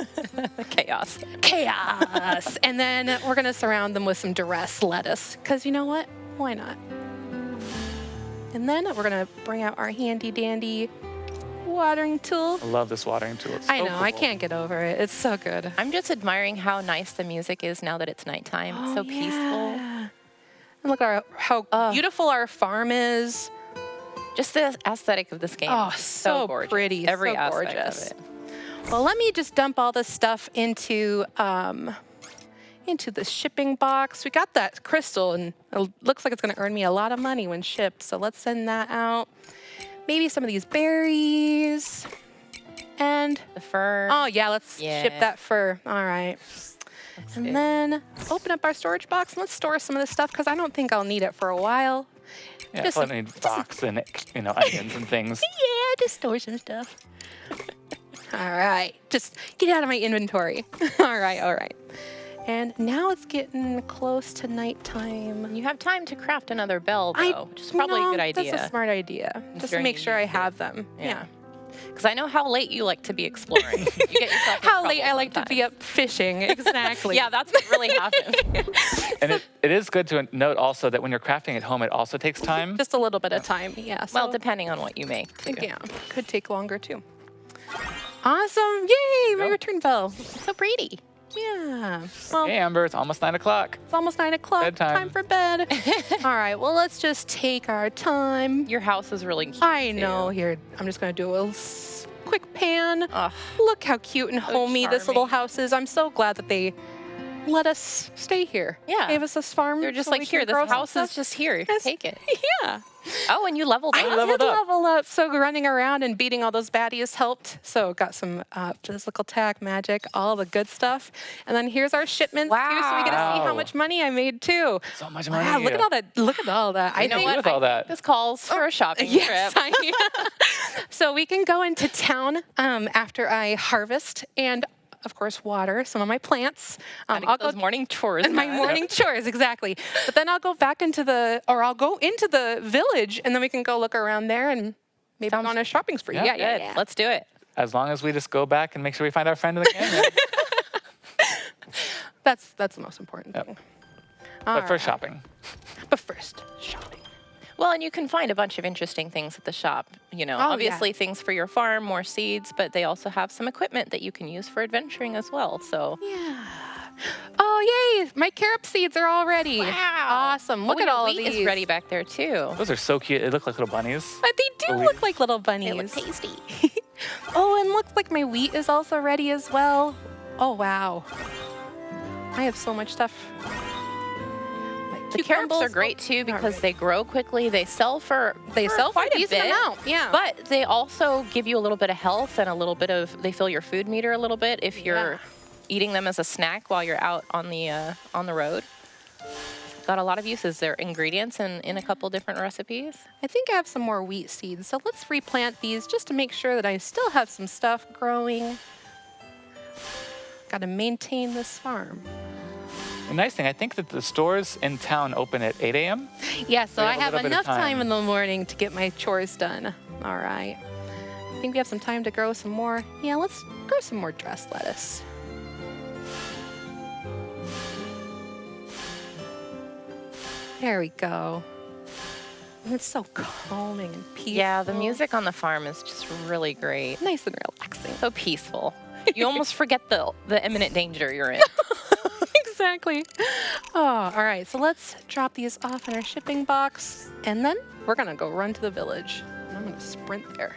E: Chaos.
G: Chaos. And then we're gonna surround them with some duress lettuce, because you know what? Why not? And then we're gonna bring out our handy dandy watering tool.
F: I love this watering tool. It's
G: I
F: so
G: know, I
F: cool.
G: can't get over it. It's so good.
E: I'm just admiring how nice the music is now that it's nighttime. It's so peaceful.
G: And look how beautiful our farm is.
E: Just the aesthetic of this game.
G: Oh,
E: is
G: so
E: gorgeous.
G: pretty,
E: Every
G: so
E: aspect
G: gorgeous.
E: of it.
G: Well, let me just dump all this stuff into the shipping box. We got that crystal, and it looks like it's going to earn me a lot of money when shipped. So let's send that out. Maybe some of these berries. And,
E: The fur.
G: oh yeah, let's
E: Yeah.
G: ship that fur. All right. And
E: good.
G: then open up our storage box and let's store some of this stuff because I don't think I'll need it for a while.
F: Yeah,
G: Just-
F: plenty of rocks and onions and things.
G: Yeah, just store some stuff. All right, just get out of my inventory. All right. And now it's getting close to nighttime.
E: You have time to craft another bell, though, which is probably a good idea.
G: That's a smart idea. Just to
E: during
G: make
E: the
G: sure I
E: evening.
G: have them. Yeah.
E: Because I know how late you like to be exploring. You get yourself in
G: How
E: trouble
G: late I like to be
E: sometimes.
G: up fishing. Exactly.
E: Yeah, that's what really happens.
F: And it is good to note also that when you're crafting at home, it also takes time.
G: Just a little bit of time. Yeah.
E: Well,
G: so-
E: depending on what you make, too.
G: yeah, could take longer too. Awesome. Yay, my
F: Yep.
G: return bell.
E: So pretty.
G: Yeah. Well,
F: Hey, Amber, it's almost 9 o'clock.
G: it's almost 9 o'clock.
F: Bedtime.
G: Time for bed. All right, well, let's just take our time.
E: Your house is really cute.
G: I know.
E: too.
G: Here, I'm just going to do a quick pan.
E: Ugh.
G: Look how cute and homey this little
E: charming.
G: house is. I'm so glad that they let us stay here.
E: Yeah.
G: Gave us this farm.
E: They're just
G: so
E: like,
G: we
E: here,
G: can
E: this
G: grow some
E: house
G: stuff."
E: is just here.
G: Yes.
E: Take it.
G: Yeah.
E: Oh, and you leveled
G: I
E: up.
G: did
F: leveled up.
G: level up, so running around and beating all those baddies helped. So got some physical attack, magic, all the good stuff. And then here's our shipments too, so we get to see how
F: Wow.
G: much money I made too.
F: So much money.
G: Wow, look at all that! Look at all that. I
E: You know
G: think
E: what?
F: with all that?
E: This calls for a shopping
G: yes,
E: trip.
G: so we can go into town after I harvest and. Of course, water some of my plants.
E: Gotta get those morning chores.
G: and my
E: done.
G: morning chores, exactly. But then I'll go back into I'll go into the village, and then we can go look around there and maybe go on a shopping spree.
F: Yeah.
E: Good. Let's do it.
F: As long as we just go back and make sure we find our friend in the canyon.
G: That's the most important thing.
F: But first, shopping.
G: But first, shopping.
E: Well, and you can find a bunch of interesting things at the shop. You know,
G: Oh, yeah.
E: obviously things for your farm, more seeds, but they also have some equipment that you can use for adventuring as well. So
G: Yeah. Oh, yay! My carob seeds are all ready.
E: Wow.
G: Awesome. Look
E: Oh,
G: at
E: your
G: all of
E: wheat
G: these.
E: is ready back there too.
F: Those are so cute. They look like little bunnies.
G: They do
F: Wheat.
G: look like little bunnies.
E: They look tasty.
G: Oh, and looks like my wheat is also ready as well. Oh, wow. I have so much stuff.
E: The carrots are great too because they grow quickly. They sell for
G: quite
E: a
G: decent
E: bit,
G: amount, yeah.
E: But they also give you a little bit of health and a little bit of. They fill your food meter a little bit if you're eating them as a snack while you're out on the road. Got a lot of uses. They're ingredients in a couple different recipes.
G: I think I have some more wheat seeds, so let's replant these just to make sure that I still have some stuff growing. Got to maintain this farm.
F: The nice thing, I think that the stores in town open at 8 a.m.
G: Yeah, so
F: We
G: I
F: have a
G: have
F: little bit of
G: enough time
F: time.
G: in the morning to get my chores done. All right. I think we have some time to grow some more. Yeah, let's grow some more dress lettuce. There we go. It's so calming and peaceful.
E: Yeah, the music on the farm is just really great.
G: Nice and relaxing.
E: So peaceful. You almost forget the imminent danger you're in.
G: Exactly. Oh, all right. So let's drop these off in our shipping box, and then we're gonna go run to the village. And I'm gonna sprint there.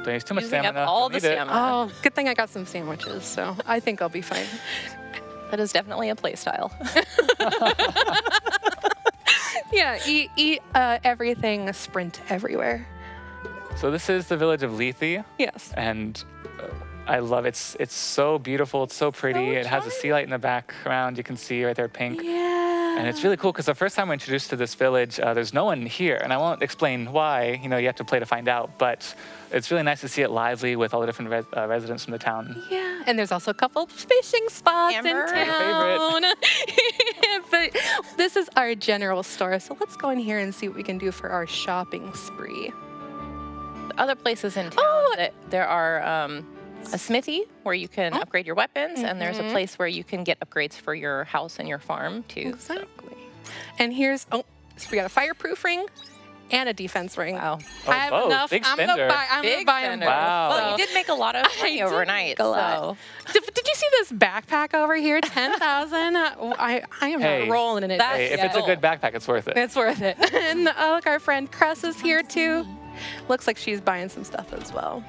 F: Don't use too much
E: Using up
F: stamina.
E: all
F: Don't
E: the
F: need it.
E: stamina.
G: Oh, good thing I got some sandwiches, so I think I'll be fine.
E: That is definitely a play style.
G: Yeah, eat everything, sprint everywhere.
F: So this is the village of Lethe,
G: Yes.
F: and I love it. It's so beautiful. It's so pretty. It has a sea light in the background. You can see right there, pink.
G: Yeah.
F: And it's really cool because the first time we're introduced to this village, there's no one here, and I won't explain why. You know, you have to play to find out. But it's really nice to see it lively with all the different residents from the town.
G: Yeah, and there's also a couple fishing spots
E: Amber.
G: in
F: My
G: town. But this is our general store, so let's go in here and see what we can do for our shopping spree.
E: Other places in town, there are a smithy where you can upgrade your weapons, and there's a place where you can get upgrades for your house and your farm too.
G: Exactly. And here's, so we got a fireproof ring and a defense ring.
E: Wow.
F: Oh,
G: I have
F: both.
G: enough.
F: Big
G: I'm
F: spender.
G: gonna buy them
E: spender.
G: both.
F: Wow.
E: Well, you
G: So-
E: did make a lot of money
G: did
E: overnight.
G: make a lot.
E: So.
G: Did you see this backpack over here? 10,000. I am
F: Hey.
G: not rolling in it.
E: That's-
F: Hey, if
E: Yeah.
F: it's a good backpack, it's worth it.
G: It's worth it. And look, our friend Cress is here too. Looks like she's buying some stuff as well.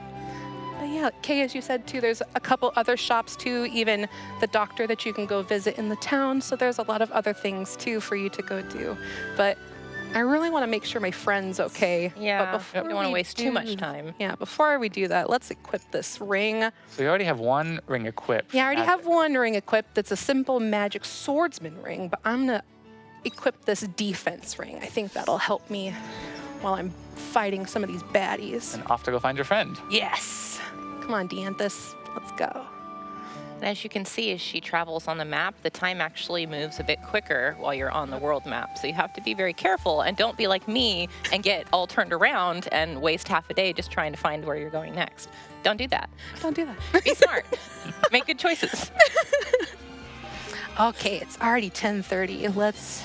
G: But yeah, Kay, as you said too, there's a couple other shops too, even the doctor that you can go visit in the town. So there's a lot of other things too for you to go do. But I really want to make sure my friend's okay.
E: Yeah,
G: But before
E: we don't want to
G: we
E: waste too much time.
G: Yeah, before we do that, let's equip this ring.
F: So you already have one ring equipped.
G: Yeah, I already
F: Magic.
G: have one ring equipped that's a simple magic swordsman ring, but I'm gonna equip this defense ring. I think that'll help me while I'm fighting some of these baddies.
F: And off to go find your friend.
G: Yes! Come on, Dianthus, let's go.
E: And as you can see, as she travels on the map, the time actually moves a bit quicker while you're on the world map. So you have to be very careful and don't be like me and get all turned around and waste half a day just trying to find where you're going next. Don't do that.
G: Don't do that.
E: Be smart. Make good choices.
G: Okay, it's already 10:30. Let's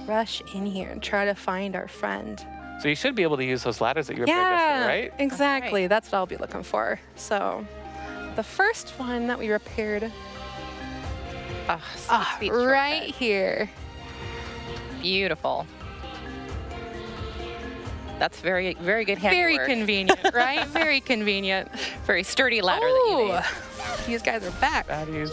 G: rush in here and try to find our friend.
F: So you should be able to use those ladders that you repaired yesterday, right?
G: Exactly. That's what I'll be looking for. So the first one that we repaired
E: Sweet
G: right
E: shortcut.
G: here.
E: Beautiful. That's very, very good
G: Very
E: handiwork.
G: convenient, right? Very convenient.
E: Very sturdy ladder that you
G: Ooh,
E: made.
G: these guys are back.
F: Baddies.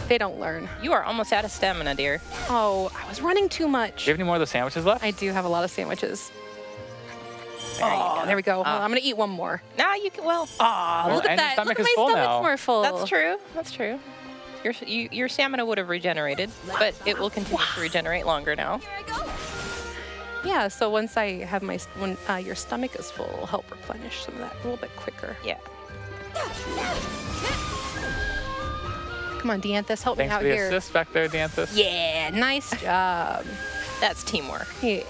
G: They don't learn.
E: You are almost out of stamina, dear.
G: Oh, I was running too much.
F: Do you have any more of the sandwiches left?
G: I do have a lot of sandwiches.
E: There you
G: Oh,
E: go.
G: there we go. Well, I'm gonna eat one more.
E: Now you can. Well,
G: Oh, look at
F: and your
G: that.
F: stomach
G: Look at
F: is
G: my
F: full
G: stomach's
F: now.
G: more full.
E: that's true. That's true. Your stamina would have regenerated, but it will continue to regenerate longer now.
G: Yeah, so once I have when your stomach is full, it'll help replenish some of that a little bit quicker.
E: Yeah.
G: Come on, Dianthus, help
F: Thanks
G: me out
F: for the
G: here.
F: assist back there, Danthus.
G: Yeah, nice job.
E: That's teamwork.
G: Yeah.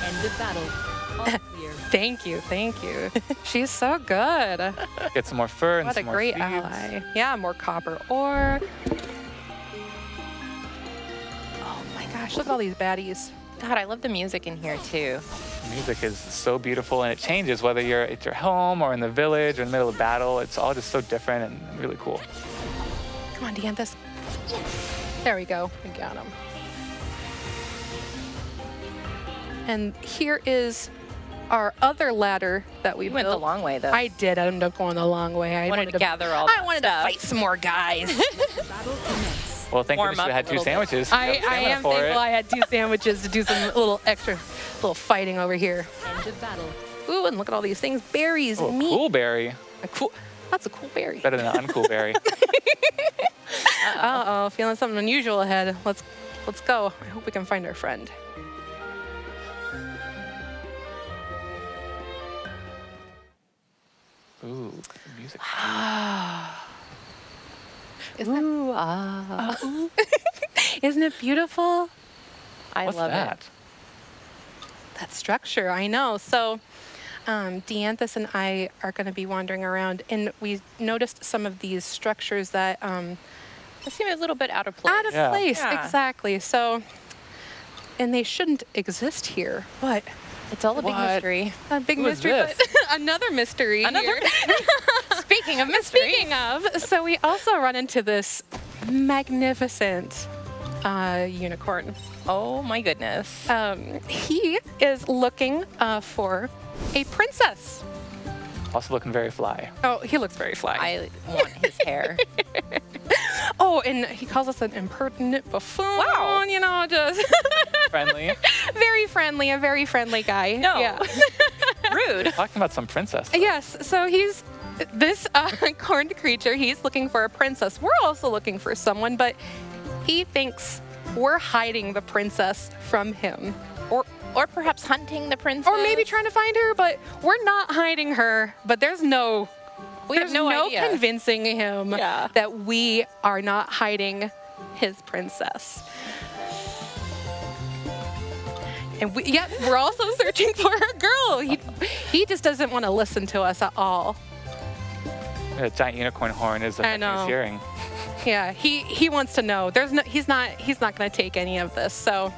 H: End of battle. All clear.
G: Thank you, thank you. She's so good.
F: Get some more fur and
G: What a
F: some more
G: great
F: seeds.
G: ally. Yeah, more copper ore. Oh my gosh, look at all these baddies.
E: God, I love the music in here too.
F: Music is so beautiful, and it changes whether you're at your home or in the village or in the middle of battle. It's all just so different and really cool.
G: Come on, Dianthus. There we go. We got him. And here is our other ladder that we
E: You went the
G: built.
E: long way though.
G: I did end up going the long way. I
E: wanted to gather all
G: I
E: that
G: wanted
E: stuff.
G: to fight some more guys.
H: Battle commence.
F: Well, thank
E: Warm
F: goodness you
E: up
F: had
E: a
F: two
E: little bit.
F: sandwiches.
G: I
F: You have stamina
G: am
F: for
G: thankful
F: it.
G: I had 2 sandwiches to do some little fighting over here.
H: End of battle.
G: Ooh, and look at all these things. Berries,
F: Oh,
G: meat.
F: cool berry.
G: That's a cool berry.
F: Better than an uncool berry.
G: Uh-oh, feeling something unusual ahead. Let's go. I hope we can find our friend.
F: Ooh, the music.
G: Isn't it beautiful?
E: I
F: What's
E: love
F: that?
E: it.
G: That structure, I know. So Dianthus and I are going to be wandering around, and we noticed some of these structures that
E: They seem a little bit out of place.
G: out of
F: Yeah.
G: place.
E: Yeah.
G: Exactly. So, and they shouldn't exist here. But
E: It's all a big
G: What?
E: mystery.
G: a big
F: Who is
G: mystery.
F: this?
G: But another mystery.
E: Another
G: here.
E: Speaking of mystery.
G: Speaking of, so we also run into this magnificent unicorn.
E: Oh my goodness.
G: He is looking for a princess.
F: Also looking very fly.
G: Oh, he looks very fly.
E: I want his hair.
G: Oh, and he calls us an impertinent buffoon.
E: Wow.
G: You know, just
F: Friendly.
G: very friendly, a very friendly guy.
E: No.
G: Yeah.
E: Rude.
F: Talking about some princess.
G: Yes. So he's this corned creature. He's looking for a princess. We're also looking for someone, but he thinks we're hiding the princess from him.
E: Or perhaps hunting the princess.
G: Or maybe trying to find her, but we're not hiding her. But there's no
E: have no idea.
G: convincing him
E: Yeah.
G: that we are not hiding his princess. And we're also searching for a girl. He just doesn't want to listen to us at all.
F: A giant unicorn horn is the
G: I
F: thing
G: know.
F: he's hearing.
G: Yeah, he wants to know. He's not going to take any of this. So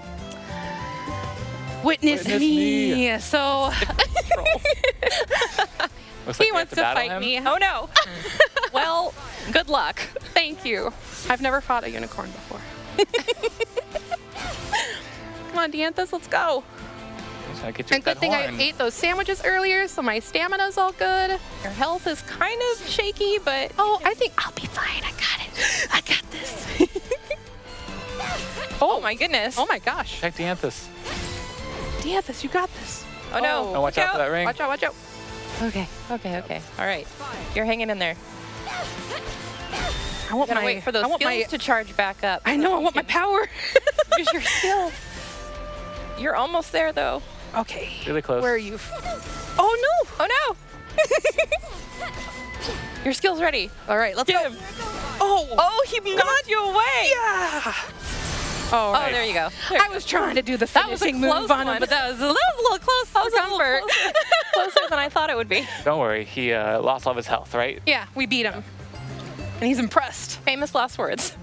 G: witness
F: Witness
G: me.
F: me.
G: So
F: Looks
G: he
F: like we
G: wants
F: have
G: to
F: battle
G: fight
F: him.
G: me.
E: Oh no. Well, good luck.
G: Thank you. I've never fought a unicorn before. Come on, Dianthus, let's go.
F: He's gonna get you
G: And
F: with
G: good thing
F: that
G: I
F: horn.
G: ate those sandwiches earlier, so my stamina's all good.
E: Your health is kind of shaky, but
G: Oh, I think I'll be fine. I got it. I got this.
E: oh my goodness.
G: Oh my gosh.
F: Check Dianthus.
G: Dianthus, you got this.
E: Oh no.
F: Oh, watch out for that ring.
G: Watch out, watch out.
E: Okay. All right. You're hanging in there.
G: I want
E: Gotta
G: my,
E: wait for those
G: I want
E: skills
G: my,
E: to charge back up.
G: I know, I want my power.
E: Use your skills. You're almost there though.
G: Okay.
F: Really close.
G: Where are you? Oh no.
E: Oh no. Your skill's ready.
G: All right, let's
E: Get
G: go.
E: him.
G: Oh,
E: he knocked you away.
G: yeah. Oh,
E: Oh, there you go. There
G: I was trying to do the
E: That was a
G: finishing move
E: close
G: on him,
E: one.
G: but that was a little close for
E: was a little
G: comfort.
E: closer than I thought it would be.
F: Don't worry, he lost all of his health, right?
G: Yeah, we beat him. And he's impressed.
E: Famous last words.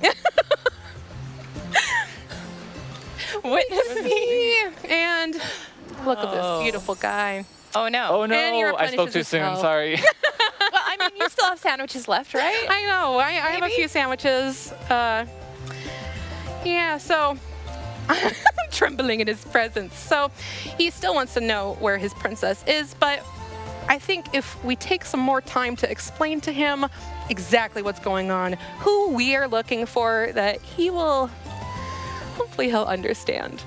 E: Witness me.
G: And Look at this beautiful guy.
E: Oh no.
F: Oh no,
G: And he
F: I spoke
G: replenishes
F: too soon.
G: himself.
F: Sorry.
E: Well, I mean, you still have sandwiches left, right?
G: I know. I have a
E: Maybe?
G: few sandwiches. Yeah, so I'm trembling in his presence. So he still wants to know where his princess is, but I think if we take some more time to explain to him exactly what's going on, who we are looking for, that he will, hopefully he'll understand.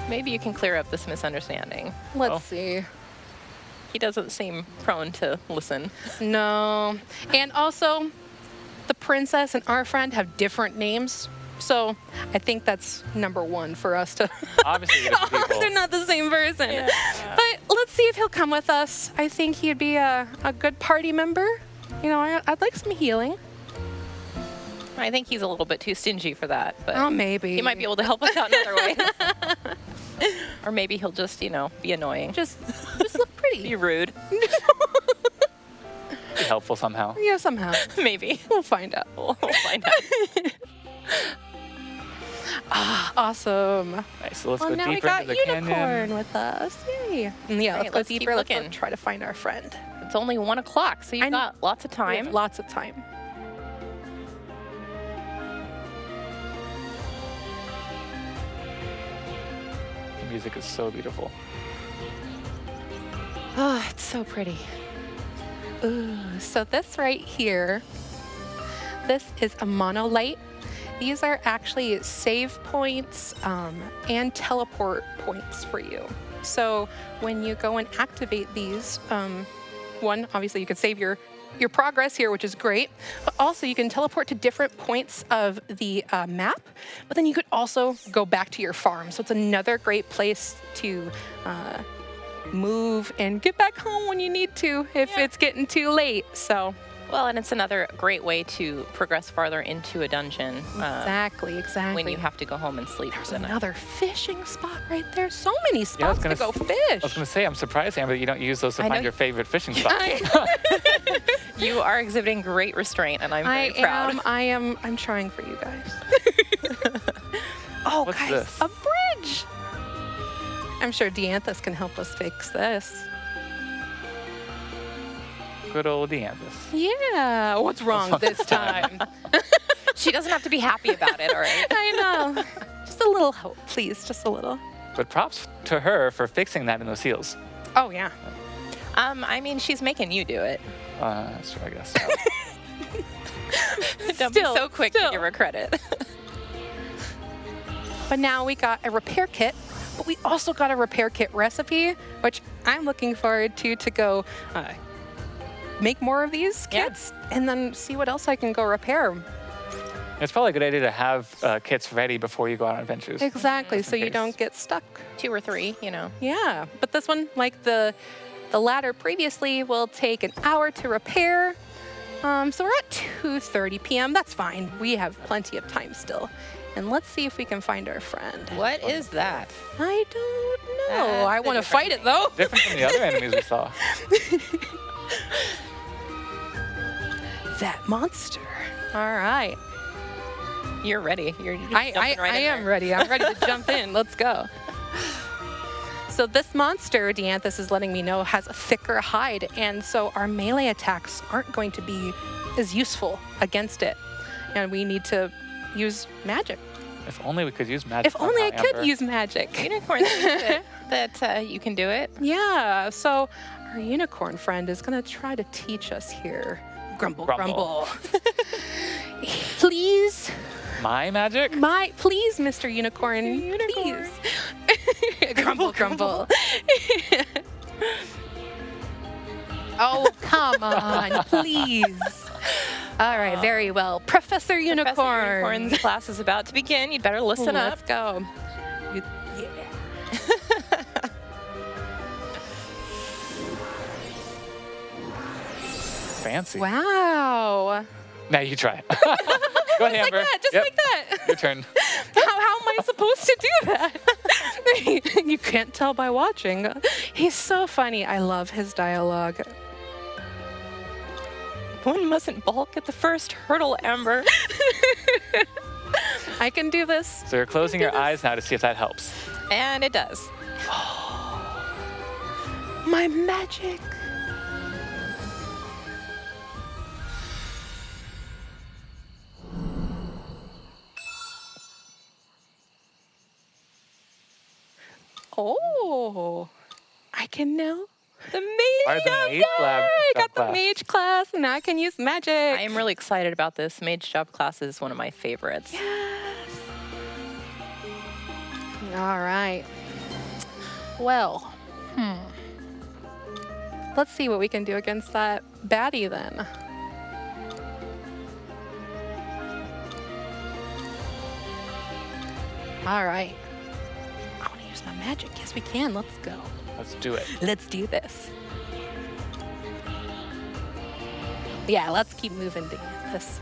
E: Maybe you can clear up this misunderstanding.
G: Let's see.
E: He doesn't seem prone to listen.
G: No. And also, the princess and our friend have different names. So I think that's number one for us to.
F: Obviously, you're different people.
G: They're not the same person. But let's see if he'll come with us. I think he'd be a good party member. You know, I'd like some healing.
E: I think he's a little bit too stingy for that, but
G: Oh, maybe.
E: he might be able to help us out in other ways. Or maybe he'll just, be annoying.
G: just look pretty.
E: Be rude.
F: Be helpful somehow.
G: Yeah, somehow.
E: Maybe.
G: We'll find out.
E: We'll find out.
G: Awesome.
F: Nice. So let's
G: Well,
F: go
G: now we
F: deeper
G: got
F: into the
G: Unicorn
F: canyon.
G: with us. Yay. And yeah,
E: Right,
G: let's go
E: keep
G: deeper. Let's go
E: looking.
G: try to find our friend.
E: It's only 1 o'clock, so
G: I
E: you've
G: know.
E: got lots of
G: We have
E: time.
G: lots of time.
F: The music is so beautiful.
G: Oh, it's so pretty. Ooh, so this right here, this is a monolite. These are actually save points and teleport points for you. So when you go and activate these, one, obviously you can save your progress here, which is great, but also you can teleport to different points of the map, but then you could also go back to your farm. So it's another great place to move and get back home when you need to if it's getting too late. So
E: Well, and it's another great way to progress farther into a dungeon
G: exactly.
E: when you have to go home and sleep.
G: There's
E: for the night.
G: another fishing spot right there. So many
F: Yeah, I was
G: spots to
F: gonna
G: go
F: s-
G: fish.
F: I was going to say, I'm surprised, Amber, that you don't use those to
E: I know
F: find your favorite fishing spots.
E: You are exhibiting great restraint, and I'm very proud.
G: I'm trying for you guys. Oh,
F: What's
G: guys,
F: this?
G: a bridge. I'm sure Dianthus can help us fix this.
F: Good old Dianthus.
G: Yeah. What's wrong this time?
E: She doesn't have to be happy about it, all right?
G: I know. Just a little hope, please. Just a little.
F: But props to her for fixing that in those heels.
G: Oh, yeah.
E: I mean, she's making you do it.
F: That's true, I guess.
E: Don't be
G: Still,
E: so quick to
G: still.
E: give her credit.
G: But now we got a repair kit, but we also got a repair kit recipe, which I'm looking forward to go make more of these
E: Yeah.
G: kits and then see what else I can go repair.
F: It's probably a good idea to have kits ready before you go on adventures.
G: Exactly,
F: Just
G: so
F: in
G: you
F: case.
G: don't get stuck.
E: 2 or 3,
G: Yeah, but this one, like the ladder previously, will take an hour to repair. So we're at 2:30 p.m. That's fine. We have plenty of time still. And let's see if we can find our friend.
E: What is that?
G: I don't know.
E: That's
G: I
E: a
G: want to
E: different
G: fight it though.
F: Different from the other enemies we saw.
G: That monster. All right.
E: You're ready. You're just
G: I
E: jumping right in
G: am
E: there.
G: ready. I'm ready to jump in. Let's go. So this monster, Dianthus is letting me know, has a thicker hide, and so our melee attacks aren't going to be as useful against it. And we need to use magic.
F: If only we could use magic.
G: If only I
F: somehow,
G: could
F: Amber.
G: use magic.
E: Unicorn thinks that you can do it.
G: Yeah, so our unicorn friend is going to try to teach us here. Grumble,
F: Grumble.
G: grumble. Please,
F: My magic?
G: please, Mr. Unicorn. Please. Grumble, grumble. Oh, come on, please. All right, very well. Professor Unicorn.
E: Professor Unicorn's class is about to begin. You'd better listen up.
G: Let's go.
F: Fancy.
G: Wow.
F: Now you try. Go ahead, Amber.
G: Just
F: Yep.
G: like that.
F: Your turn.
G: How am I supposed to do that? You can't tell by watching. He's so funny. I love his dialogue.
E: One mustn't balk at the first hurdle, Amber.
G: I can do this.
F: So you're closing your eyes now to see if that helps.
E: And it does.
G: My magic. Oh, I can now. The mage job.
F: Mage lab
G: I got the
F: class.
G: mage class, and now I can use magic.
E: I am really excited about this. Mage job class is one of my favorites.
G: Yes. All right. Well, let's see what we can do against that baddie then. All right. I want to use my magic. Yes, we can. Let's go.
F: Let's do it.
G: Let's do this. Yeah, let's keep moving to this.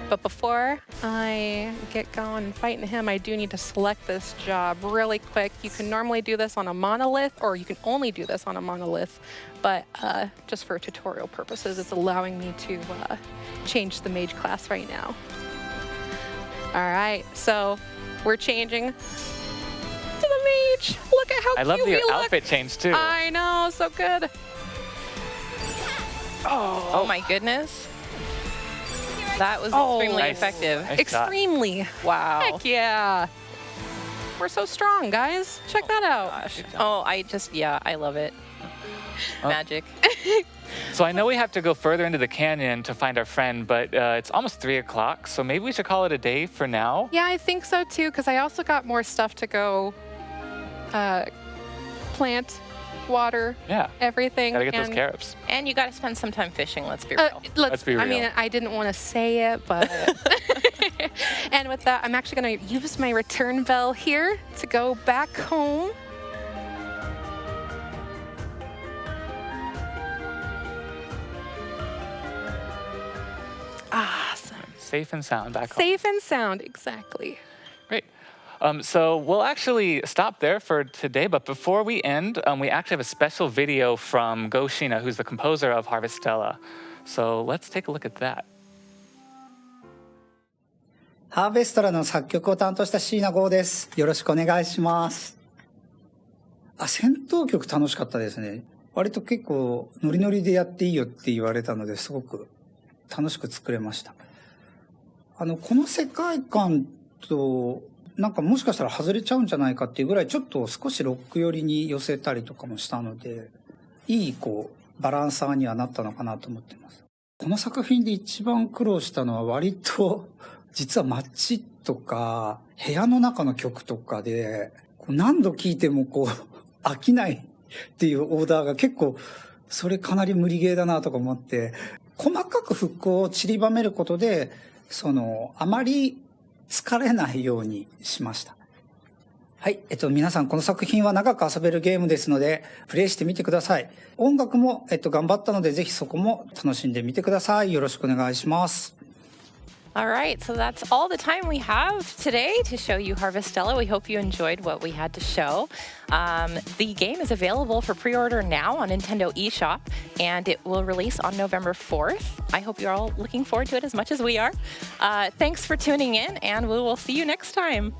G: But before I get going and fighting him, I do need to select this job really quick. You can normally do this on a monolith, or you can only do this on a monolith, but just for tutorial purposes, it's allowing me to change the mage class right now. All right, so we're changing to the mage. Look at how
F: I love
G: cute we
F: your
G: look.
F: outfit change too.
G: I know, so good.
E: Oh my goodness. That was
G: Oh.
E: extremely
F: Nice.
E: effective.
F: Nice shot.
G: Extremely.
E: Wow.
G: Heck yeah. We're so strong, guys. Check that out.
E: Gosh. Oh, I love it. Magic.
F: So I know we have to go further into the canyon to find our friend, but it's almost 3 o'clock, so maybe we should call it a day for now.
G: Yeah, I think so too, because I also got more stuff to go plant, water,
F: Yeah.
G: everything.
F: Gotta get those
G: and,
F: carrots.
E: And you got to spend some time fishing, let's be real.
F: Let's be
G: I mean,
F: real.
G: I didn't want to say it, but. And with that, I'm actually going to use my return bell here to go back home. Awesome.
F: Safe and sound back home.
G: Safe and sound, exactly.
F: Great. So we'll actually stop there for today, but before we end, we actually have a special video from Go Shina, who's the composer of Harvestella. So let's take a look at that.
I: ハーベストラの作曲を担当した椎名剛です。よろしくお願いします。戦闘曲楽しかったですね。割と結構ノリノリでやっていいよって言われたので、すごく楽しく作れました。この世界観と、なんかもしかしたら外れちゃうんじゃないかっていうぐらいちょっと少しロック寄りに寄せたりとかもしたので、いいバランサーにはなったのかなと思ってます。この作品で一番苦労したのは割と、実は街とか部屋の中の曲とかで、何度聴いても飽きないっていうオーダーが結構、それかなり無理ゲーだなとか思って、細かくフックを散りばめることで、あまり疲れないようにしました。はい。皆さんこの作品は長く遊べるゲームですので、プレイしてみてください。音楽も、頑張ったので、ぜひそこも楽しんでみてください。よろしくお願いします。
E: All right, so that's all the time we have today to show you Harvestella. We hope you enjoyed what we had to show. The game is available for pre-order now on Nintendo eShop, and it will release on November 4th. I hope you're all looking forward to it as much as we are. Thanks for tuning in, and we will see you next time.